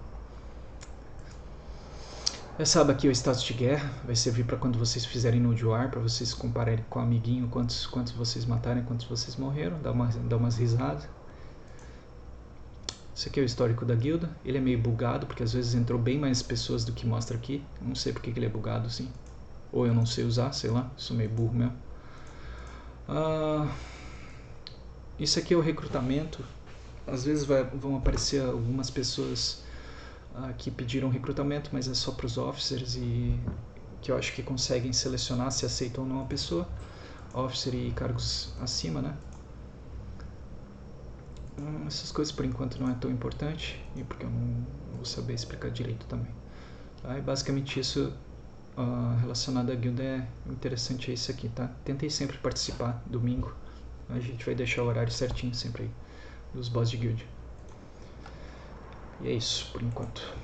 Essa aba aqui é o status de guerra, vai servir para quando vocês fizerem Node War, para vocês compararem com o amiguinho quantos vocês mataram, quantos vocês morreram, dá umas risadas. Esse aqui é o histórico da guilda, ele é meio bugado, porque às vezes entrou bem mais pessoas do que mostra aqui, não sei porque ele é bugado assim. ou eu não sei usar, sei lá, sou meio burro mesmo. Isso aqui é o recrutamento. Às vezes vão aparecer algumas pessoas que pediram recrutamento, mas é só para os officers e que eu acho que conseguem selecionar se aceitam ou não a pessoa. Officer e cargos acima, né? Essas coisas por enquanto não é tão importante e porque eu não vou saber explicar direito também. E basicamente isso relacionado à guilda é interessante, é isso aqui, tá? Tentem sempre participar domingo. A gente vai deixar o horário certinho sempre aí dos boss de guild. E é isso por enquanto.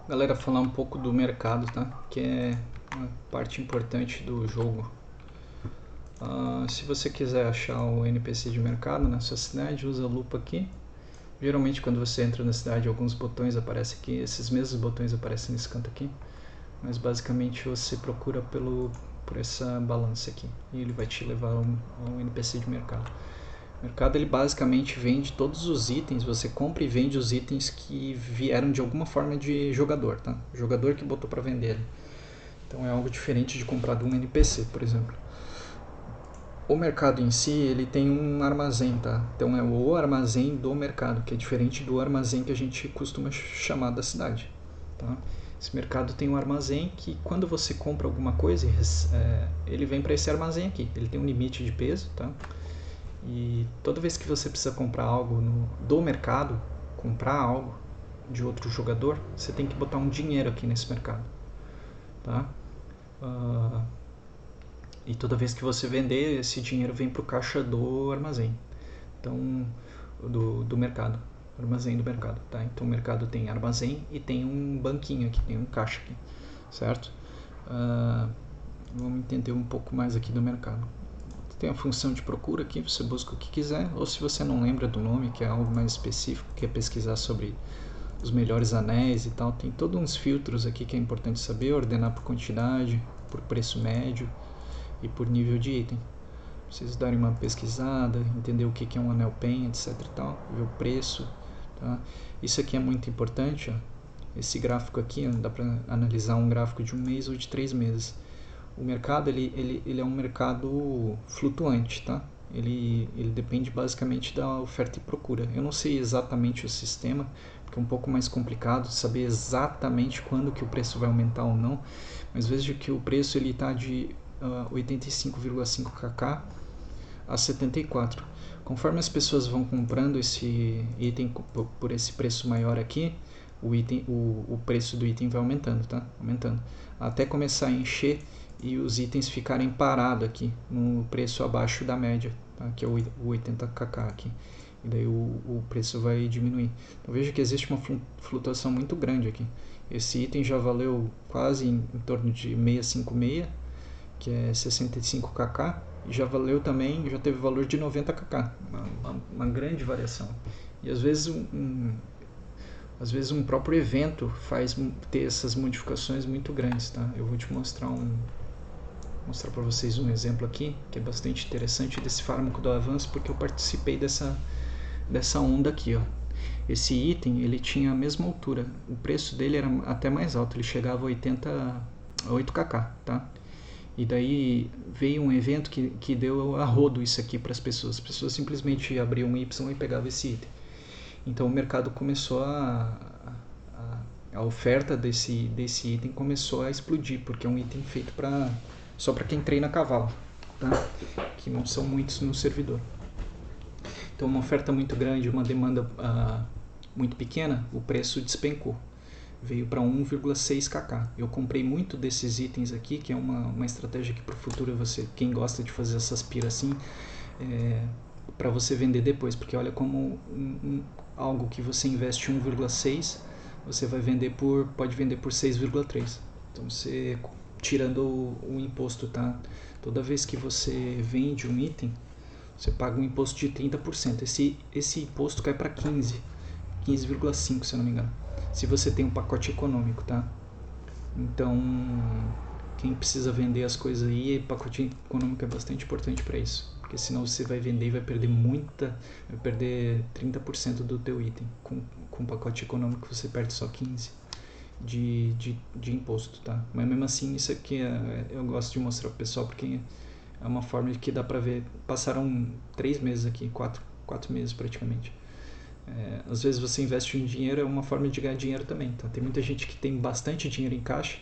Galera, falar um pouco do mercado, tá? Que é uma parte importante do jogo. Se você quiser achar o NPC de mercado na sua cidade, usa a lupa aqui. Geralmente quando você entra na cidade, alguns botões aparecem aqui, esses mesmos botões aparecem nesse canto aqui. Mas basicamente você procura por essa balança aqui e ele vai te levar a um NPC de mercado. O mercado ele basicamente vende todos os itens, você compra e vende os itens que vieram de alguma forma de jogador, tá? O jogador que botou para vender. Então é algo diferente de comprar de um NPC, por exemplo. O mercado em si, ele tem um armazém, tá? Então é o armazém do mercado, que é diferente do armazém que a gente costuma chamar da cidade, tá? Esse mercado tem um armazém que quando você compra alguma coisa, ele vem para esse armazém aqui. Ele tem um limite de peso, tá? E toda vez que você precisa comprar algo do mercado, comprar algo de outro jogador, você tem que botar um dinheiro aqui nesse mercado, tá? E toda vez que você vender, esse dinheiro vem para o caixa do armazém, então do mercado, armazém do mercado, tá? Então o mercado tem armazém e tem um banquinho aqui, tem um caixa aqui, certo? Vamos entender um pouco mais aqui do mercado. Tem a função de procura aqui, você busca o que quiser, ou se você não lembra do nome, que é algo mais específico, quer pesquisar sobre os melhores anéis e tal, tem todos uns filtros aqui que é importante saber, ordenar por quantidade, por preço médio e por nível de item. Vocês darem uma pesquisada, entender o que é um anel pen, etc e tal, ver o preço, tá? Isso aqui é muito importante, ó. Esse gráfico aqui, ó, dá para analisar um gráfico de 1 mês ou de 3 meses. O mercado ele é um mercado flutuante, tá? Ele depende basicamente da oferta e procura. Eu não sei exatamente o sistema, porque é um pouco mais complicado saber exatamente quando que o preço vai aumentar ou não, mas veja que o preço ele está de 85,5 kk a 74. Conforme as pessoas vão comprando esse item por esse preço maior aqui, o preço do item vai aumentando, tá? Aumentando. Até começar a encher e os itens ficarem parados aqui, no preço abaixo da média, tá? Que é o 80 kk aqui. E daí o preço vai diminuir. Então veja que existe uma flutuação muito grande aqui. Esse item já valeu quase em torno de 656, que é 65 kk, e já valeu também, já teve valor de 90 kk, uma grande variação. E às vezes um próprio evento faz ter essas modificações muito grandes, tá? Eu vou te mostrar para vocês um exemplo aqui, que é bastante interessante desse fármaco do avanço, porque eu participei dessa onda aqui, ó. Esse item, ele tinha a mesma altura, o preço dele era até mais alto, ele chegava a 8 kk, tá? E daí veio um evento que deu a rodo isso aqui para as pessoas simplesmente abriam um Y e pegavam esse item. Então o mercado começou a oferta desse item começou a explodir, porque é um item feito só para quem treina cavalo, tá? Que não são muitos no servidor. Então uma oferta muito grande, uma demanda muito pequena, o preço despencou. Veio para 1,6 kk. Eu comprei muito desses itens aqui, que é uma estratégia que para o futuro quem gosta de fazer essas piras assim, para você vender depois, porque olha como algo que você investe 1,6, você pode vender por 6,3. Então você tirando o imposto, tá? Toda vez que você vende um item, você paga um imposto de 30%. Esse imposto cai para 15,5, se eu não me engano, se você tem um pacote econômico, tá? Então, quem precisa vender as coisas aí, pacote econômico é bastante importante para isso, porque senão você vai vender e vai perder 30% do teu item. Com pacote econômico você perde só 15%. de imposto, tá? Mas mesmo assim, isso aqui eu gosto de mostrar pro pessoal porque é uma forma que dá pra ver. Passaram 3 meses aqui, 4 meses praticamente. Às vezes você investe em dinheiro, é uma forma de ganhar dinheiro também, tá? Tem muita gente que tem bastante dinheiro em caixa,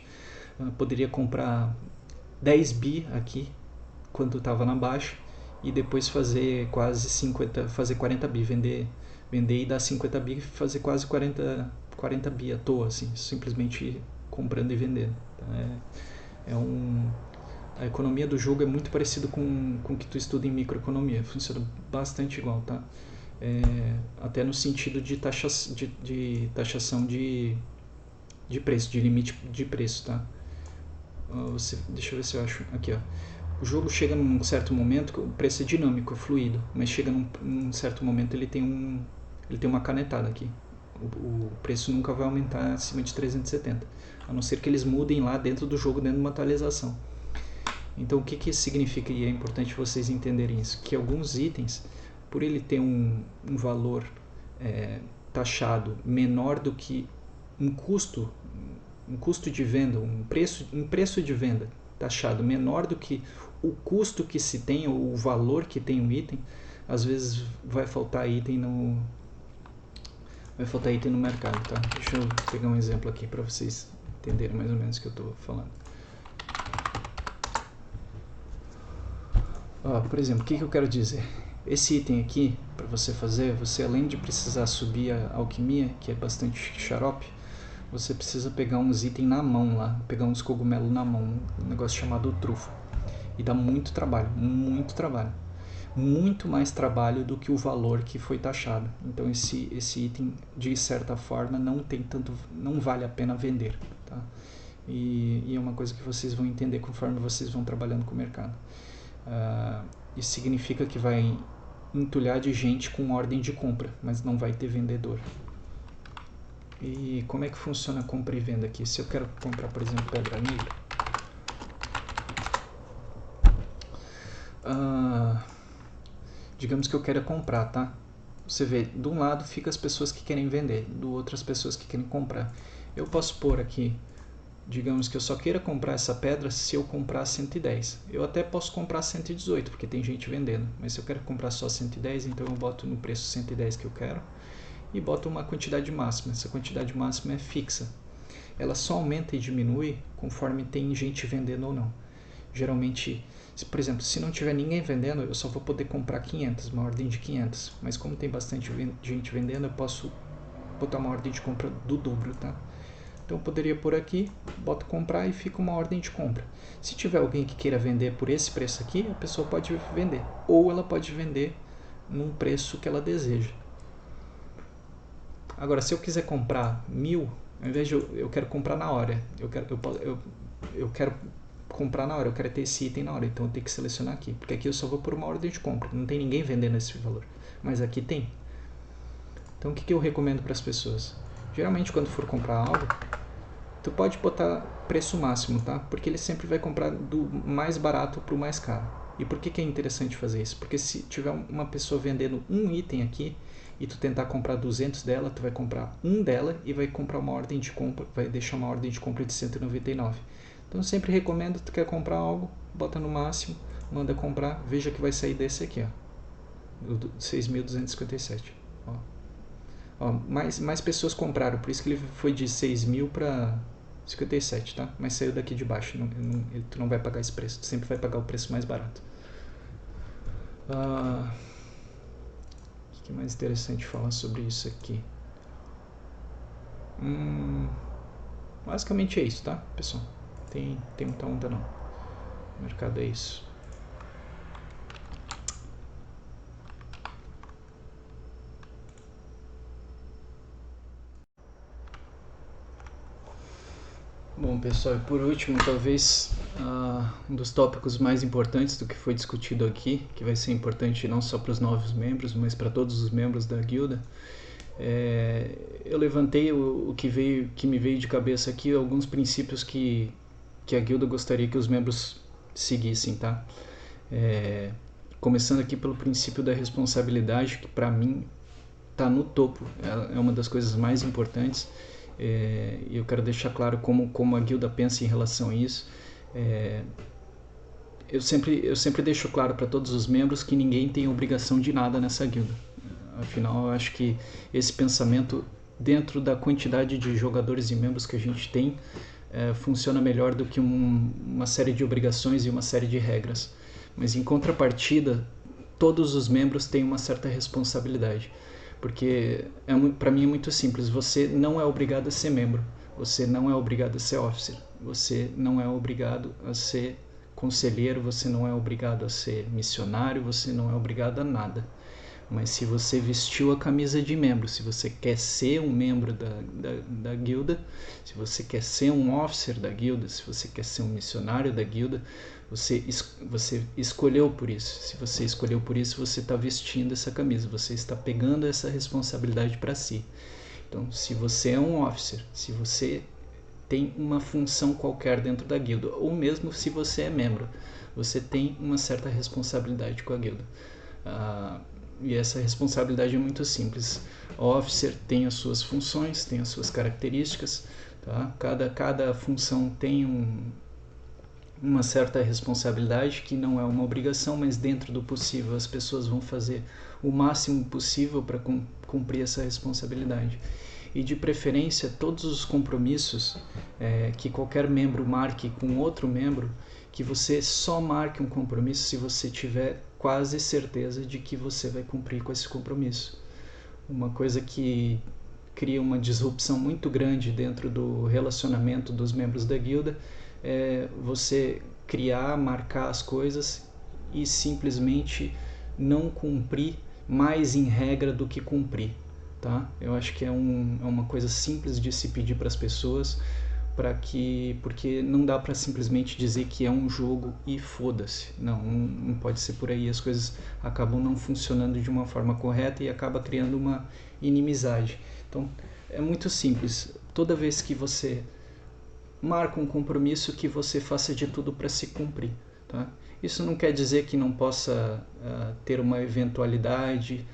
poderia comprar 10 bi aqui quando estava na baixa e depois fazer quase 50, fazer 40 bi, vender e dar 50 bi, fazer quase 40 bi à toa, assim, simplesmente comprando e vendendo. Tá? A economia do jogo é muito parecido com o que tu estuda em microeconomia, funciona bastante igual, tá? Até no sentido de taxação de preço, de limite de preço, tá? Deixa eu ver se eu acho aqui, ó. O jogo chega num certo momento, o preço é dinâmico, é fluido, mas chega num certo momento ele tem uma canetada aqui. O preço nunca vai aumentar acima de 370, a não ser que eles mudem lá dentro do jogo, dentro de uma atualização. Então o que isso significa, e é importante vocês entenderem isso, que alguns itens, por ele ter um valor taxado menor do que um custo de venda, um preço de venda taxado menor do que o custo que se tem ou o valor que tem um item, às vezes vai faltar item no mercado, tá? Deixa eu pegar um exemplo aqui para vocês entenderem mais ou menos o que eu estou falando. Por exemplo, o que eu quero dizer? Esse item aqui, para você fazer, você além de precisar subir a alquimia, que é bastante xarope, você precisa pegar uns itens na mão lá, pegar uns cogumelos na mão, um negócio chamado trufa. E dá muito trabalho, muito trabalho. Muito mais trabalho do que o valor que foi taxado. Então esse item, de certa forma, não vale a pena vender, tá? E é uma coisa que vocês vão entender conforme vocês vão trabalhando com o mercado. Isso significa que vai entulhar de gente com ordem de compra, mas não vai ter vendedor. E como é que funciona a compra e venda aqui? Se eu quero comprar, por exemplo, pedra negra, digamos que eu queira comprar, tá? Você vê, de um lado fica as pessoas que querem vender, do outro as pessoas que querem comprar. Eu posso pôr aqui, digamos que eu só queira comprar essa pedra se eu comprar 110. Eu até posso comprar 118, porque tem gente vendendo, mas se eu quero comprar só 110, então eu boto no preço 110 que eu quero e boto uma quantidade máxima. Essa quantidade máxima é fixa. Ela só aumenta e diminui conforme tem gente vendendo ou não. Geralmente, por exemplo, se não tiver ninguém vendendo, eu só vou poder comprar 500, uma ordem de 500. Mas como tem bastante gente vendendo, eu posso botar uma ordem de compra do dobro, tá? Então eu poderia pôr aqui, boto comprar e fica uma ordem de compra. Se tiver alguém que queira vender por esse preço aqui, a pessoa pode vender. Ou ela pode vender num preço que ela deseja. Agora, se eu quiser comprar 1000, ao invés de eu quero comprar na hora, eu quero comprar na hora, eu quero ter esse item na hora, então eu tenho que selecionar aqui, porque aqui eu só vou por uma ordem de compra, não tem ninguém vendendo esse valor, mas aqui tem. Então o que eu recomendo para as pessoas? Geralmente quando for comprar algo, tu pode botar preço máximo, tá? Porque ele sempre vai comprar do mais barato para o mais caro. E por que é interessante fazer isso? Porque se tiver uma pessoa vendendo um item aqui e tu tentar comprar 200 dela, tu vai comprar um dela e vai comprar uma ordem de compra, vai deixar uma ordem de compra de 199. Então eu sempre recomendo, tu quer comprar algo, bota no máximo, manda comprar, veja que vai sair desse aqui, ó, 6.257. Mais pessoas compraram, por isso que ele foi de 6.000 para 57, tá? Mas saiu daqui de baixo, tu não vai pagar esse preço, tu sempre vai pagar o preço mais barato. O que é mais interessante falar sobre isso aqui? Basicamente é isso, tá, pessoal? Tem muita onda não. O mercado é isso. Bom, pessoal, e por último, talvez um dos tópicos mais importantes do que foi discutido aqui, que vai ser importante não só para os novos membros, mas para todos os membros da guilda, eu levantei o que me veio de cabeça aqui, alguns princípios que a guilda gostaria que os membros seguissem, tá? Começando aqui pelo princípio da responsabilidade, que para mim está no topo, é uma das coisas mais importantes. E eu quero deixar claro como a guilda pensa em relação a isso. Eu sempre deixo claro para todos os membros que ninguém tem obrigação de nada nessa guilda. Afinal, eu acho que esse pensamento, dentro da quantidade de jogadores e membros que a gente tem, funciona melhor do que uma série de obrigações e uma série de regras. Mas em contrapartida, todos os membros têm uma certa responsabilidade. Porque para mim é muito simples, você não é obrigado a ser membro, você não é obrigado a ser officer, você não é obrigado a ser conselheiro, você não é obrigado a ser missionário, você não é obrigado a nada. Mas se você vestiu a camisa de membro, se você quer ser um membro da guilda, se você quer ser um officer da guilda, se você quer ser um missionário da guilda, você escolheu por isso. Se você escolheu por isso, você está vestindo essa camisa, você está pegando essa responsabilidade para si. Então, se você é um officer, se você tem uma função qualquer dentro da guilda, ou mesmo se você é membro, você tem uma certa responsabilidade com a guilda. E essa responsabilidade é muito simples. O officer tem as suas funções, tem as suas características, tá? Cada função tem uma certa responsabilidade, que não é uma obrigação, mas dentro do possível as pessoas vão fazer o máximo possível para cumprir essa responsabilidade. E de preferência, todos os compromissos que qualquer membro marque com outro membro, que você só marque um compromisso se você tiver quase certeza de que você vai cumprir com esse compromisso. Uma coisa que cria uma disrupção muito grande dentro do relacionamento dos membros da guilda é você marcar as coisas e simplesmente não cumprir mais em regra do que cumprir, tá? Eu acho que é uma coisa simples de se pedir para as pessoas, porque não dá para simplesmente dizer que é um jogo e foda-se. Não pode ser por aí. As coisas acabam não funcionando de uma forma correta e acaba criando uma inimizade. Então, é muito simples. Toda vez que você marca um compromisso, que você faça de tudo para se cumprir, tá? Isso não quer dizer que não possa ter uma eventualidade,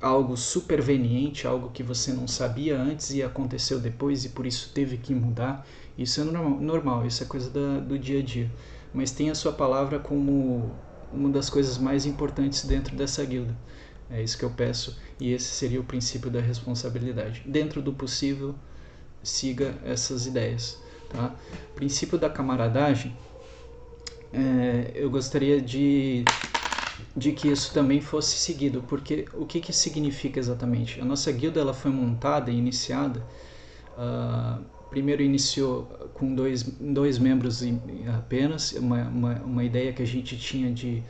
algo superveniente, algo que você não sabia antes e aconteceu depois e por isso teve que mudar. Isso é normal, isso é coisa do dia a dia. Mas tenha a sua palavra como uma das coisas mais importantes dentro dessa guilda. É isso que eu peço, e esse seria o princípio da responsabilidade. Dentro do possível, siga essas ideias, tá? Princípio da camaradagem, eu gostaria de que isso também fosse seguido, porque o que significa exatamente? A nossa guilda ela foi montada e iniciada, primeiro iniciou com dois membros apenas, uma ideia que a gente tinha de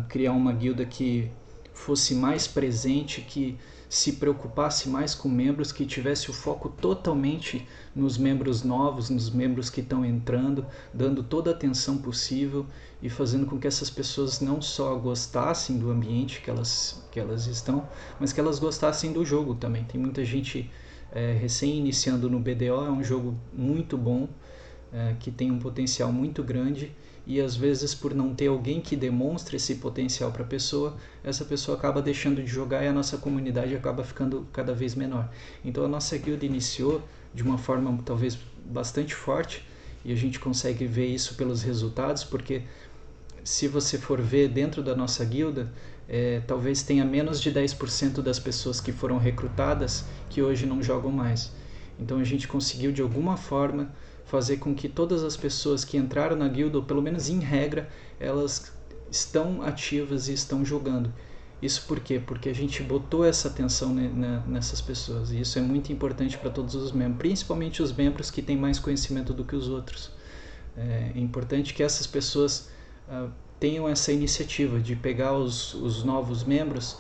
criar uma guilda que fosse mais presente, que se preocupasse mais com membros, que tivesse o foco totalmente nos membros novos, nos membros que estão entrando, dando toda a atenção possível e fazendo com que essas pessoas não só gostassem do ambiente que elas estão, mas que elas gostassem do jogo também. Tem muita gente recém-iniciando no BDO, é um jogo muito bom, que tem um potencial muito grande, e às vezes por não ter alguém que demonstre esse potencial para a pessoa, essa pessoa acaba deixando de jogar e a nossa comunidade acaba ficando cada vez menor. Então a nossa guilda iniciou de uma forma talvez bastante forte, e a gente consegue ver isso pelos resultados, porque se você for ver dentro da nossa guilda, talvez tenha menos de 10% das pessoas que foram recrutadas que hoje não jogam mais. Então a gente conseguiu de alguma forma fazer com que todas as pessoas que entraram na guilda, ou pelo menos em regra, elas estão ativas e estão jogando. Isso por quê? Porque a gente botou essa atenção nessas pessoas, e isso é muito importante para todos os membros, principalmente os membros que têm mais conhecimento do que os outros. É importante que essas pessoas tenham essa iniciativa de pegar os novos membros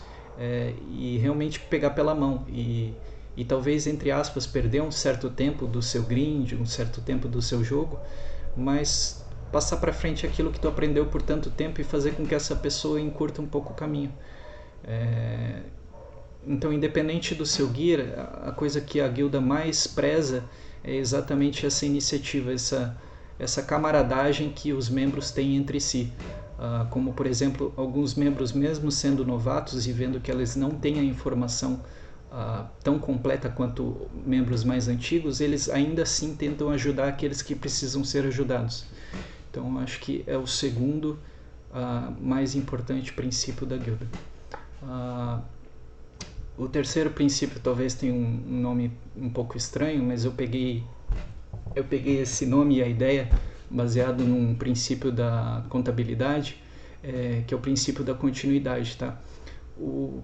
e realmente pegar pela mão e talvez, entre aspas, perder um certo tempo do seu grind, um certo tempo do seu jogo, mas passar para frente aquilo que tu aprendeu por tanto tempo e fazer com que essa pessoa encurta um pouco o caminho. Então, independente do seu gear, a coisa que a guilda mais preza é exatamente essa iniciativa, essa camaradagem que os membros têm entre si. Como, por exemplo, alguns membros, mesmo sendo novatos e vendo que eles não têm a informação tão completa quanto membros mais antigos, eles ainda assim tentam ajudar aqueles que precisam ser ajudados. Então, acho que é o segundo mais importante princípio da guilda. O terceiro princípio talvez tenha um nome um pouco estranho, mas eu peguei esse nome e a ideia baseado num princípio da contabilidade, que é o princípio da continuidade, tá? O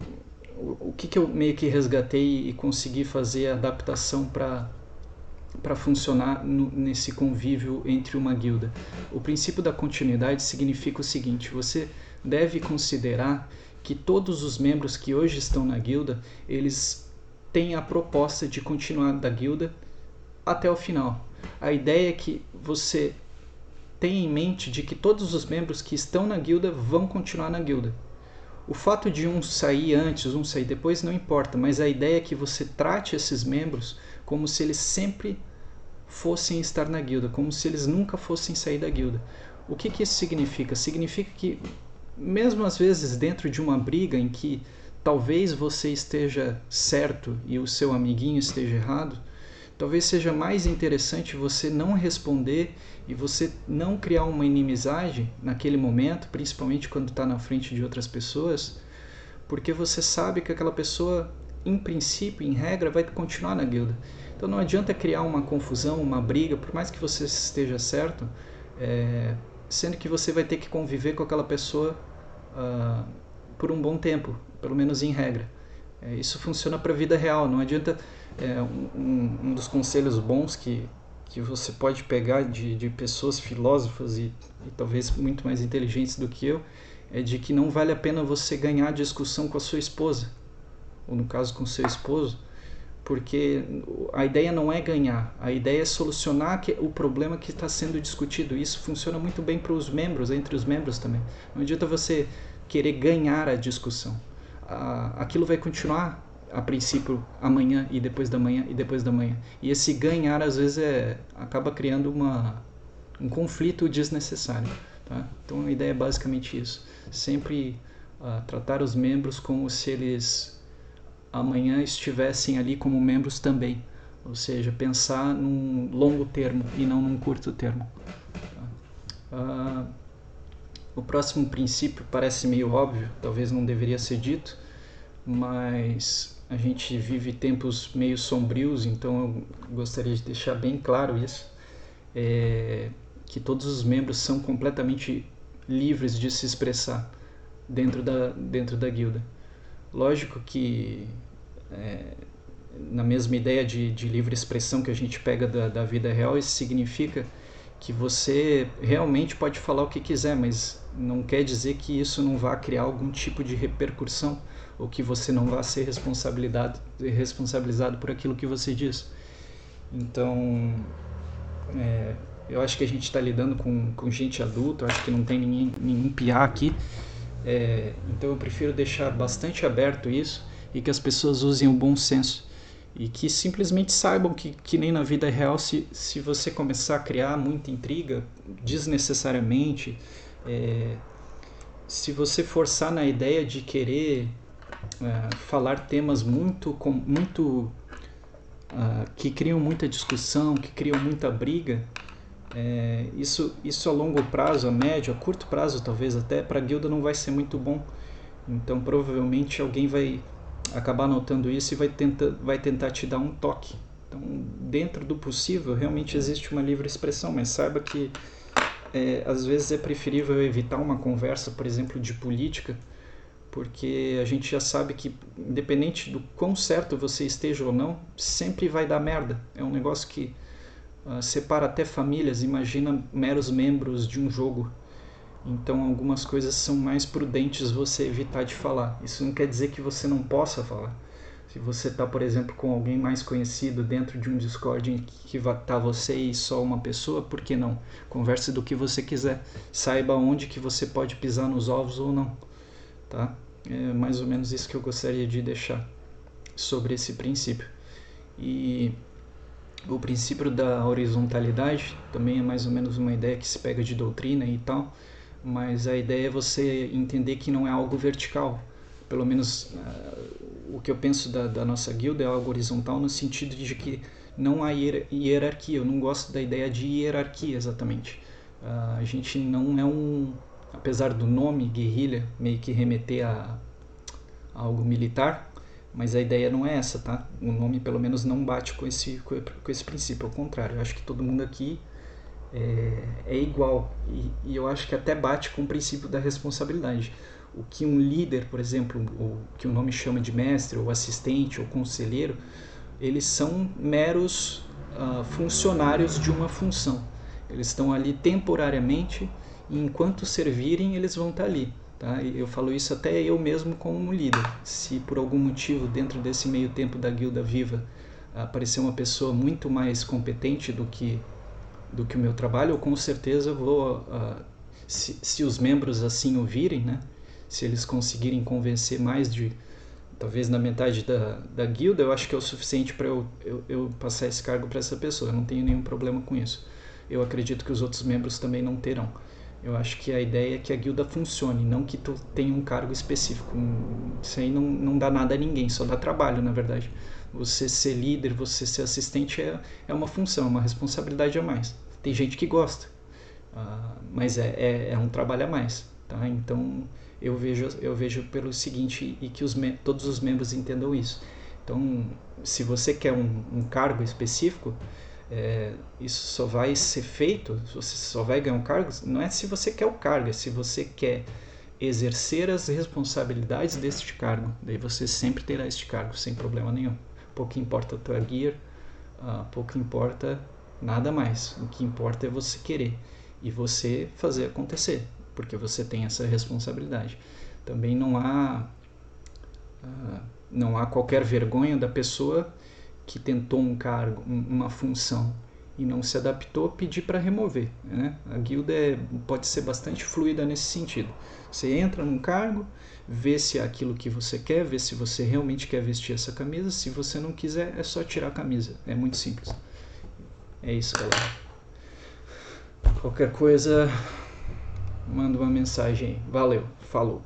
que eu meio que resgatei e consegui fazer a adaptação para funcionar nesse convívio entre uma guilda. O princípio da continuidade significa o seguinte: você deve considerar que todos os membros que hoje estão na guilda, eles têm a proposta de continuar da guilda até o final. A ideia é que você tenha em mente de que todos os membros que estão na guilda vão continuar na guilda. O fato de um sair antes, um sair depois, não importa, mas a ideia é que você trate esses membros como se eles sempre fossem estar na guilda, como se eles nunca fossem sair da guilda. O que isso significa? Significa que, mesmo às vezes dentro de uma briga em que talvez você esteja certo e o seu amiguinho esteja errado, talvez seja mais interessante você não responder e você não criar uma inimizade naquele momento, principalmente quando está na frente de outras pessoas, porque você sabe que aquela pessoa, em princípio, em regra, vai continuar na guilda. Então não adianta criar uma confusão, uma briga, por mais que você esteja certo, sendo que você vai ter que conviver com aquela pessoa por um bom tempo, pelo menos em regra. Isso funciona para a vida real, não adianta. Um dos conselhos bons que você pode pegar de pessoas filósofas e talvez muito mais inteligentes do que eu, é de que não vale a pena você ganhar a discussão com a sua esposa, ou no caso com o seu esposo, porque a ideia não é ganhar, a ideia é solucionar o problema que está sendo discutido. Isso funciona muito bem para os membros, entre os membros também. Não adianta você querer ganhar a discussão. Aquilo vai continuar, a princípio, amanhã e depois da manhã e depois da manhã. E esse ganhar, às vezes, acaba criando um conflito desnecessário. Tá? Então, a ideia é basicamente isso. Sempre tratar os membros como se eles amanhã estivessem ali como membros também. Ou seja, pensar num longo termo e não num curto termo. Tá? O próximo princípio parece meio óbvio, talvez não deveria ser dito, mas a gente vive tempos meio sombrios, então eu gostaria de deixar bem claro isso, que todos os membros são completamente livres de se expressar dentro da guilda. Lógico que na mesma ideia de livre expressão que a gente pega da vida real, isso significa que você realmente pode falar o que quiser, mas não quer dizer que isso não vá criar algum tipo de repercussão ou que você não vá ser responsabilizado por aquilo que você diz. Então, eu acho que a gente está lidando com gente adulta, eu acho que não tem nenhum piá aqui, então eu prefiro deixar bastante aberto isso e que as pessoas usem o bom senso e que simplesmente saibam que nem na vida real, se você começar a criar muita intriga desnecessariamente, se você forçar na ideia de querer falar temas muito que criam muita discussão, que criam muita briga, isso a longo prazo, a médio, a curto prazo talvez até, para a guilda não vai ser muito bom. Então provavelmente alguém vai acabar notando isso e vai tentar te dar um toque. Então, dentro do possível, realmente existe uma livre expressão, mas saiba que às vezes é preferível evitar uma conversa, por exemplo, de política, porque a gente já sabe que, independente do quão certo você esteja ou não, sempre vai dar merda. É um negócio que separa até famílias. Imagina meros membros de um jogo. Então algumas coisas são mais prudentes você evitar de falar. Isso não quer dizer que você não possa falar. Se você está, por exemplo, com alguém mais conhecido dentro de um Discord em que vai estar você e só uma pessoa, por que não? Converse do que você quiser. Saiba onde que você pode pisar nos ovos ou não. Tá? É mais ou menos isso que eu gostaria de deixar sobre esse princípio. E o princípio da horizontalidade também é mais ou menos uma ideia que se pega de doutrina e tal, mas a ideia é você entender que não é algo vertical. pelo menos o que eu penso da nossa guilda é algo horizontal no sentido de que não há hierarquia. Eu não gosto da ideia de hierarquia exatamente. A gente não é apesar do nome guerrilha meio que remeter a algo militar, mas a ideia não é essa, tá? O nome pelo menos não bate com esse princípio, ao contrário. Eu acho que todo mundo aqui é igual e eu acho que até bate com o princípio da responsabilidade. O que um líder, por exemplo, o que o nome chama de mestre, ou assistente, ou conselheiro, eles são meros funcionários de uma função. Eles estão ali temporariamente e enquanto servirem eles vão estar ali. Tá? Eu falo isso até eu mesmo como líder. Se por algum motivo dentro desse meio tempo da Guilda Viva aparecer uma pessoa muito mais competente do que o meu trabalho, eu com certeza vou, se os membros assim ouvirem, né? Se eles conseguirem convencer mais de, talvez na metade da guilda, eu acho que é o suficiente para eu passar esse cargo para essa pessoa. Eu não tenho nenhum problema com isso. Eu acredito que os outros membros também não terão. Eu acho que a ideia é que a guilda funcione, não que tu tenha um cargo específico. Isso aí não dá nada a ninguém, só dá trabalho, na verdade. Você ser líder, você ser assistente é uma função, é uma responsabilidade a mais. Tem gente que gosta, mas é um trabalho a mais. Tá? Então eu vejo pelo seguinte, e que todos os membros entendam isso. Então, se você quer um cargo específico, isso só vai ser feito, você só vai ganhar um cargo, não é se você quer o cargo, é se você quer exercer as responsabilidades deste cargo. Daí você sempre terá este cargo, sem problema nenhum. Pouco importa a tua gear, pouco importa nada mais. O que importa é você querer e você fazer acontecer, porque você tem essa responsabilidade. Também não há qualquer vergonha da pessoa que tentou um cargo, uma função e não se adaptou, pedir para remover, né? A guilda pode ser bastante fluida nesse sentido. Você entra num cargo, vê se é aquilo que você quer, vê se você realmente quer vestir essa camisa. Se você não quiser, é só tirar a camisa. É muito simples. É isso, galera. Qualquer coisa, manda uma mensagem aí. Valeu, falou.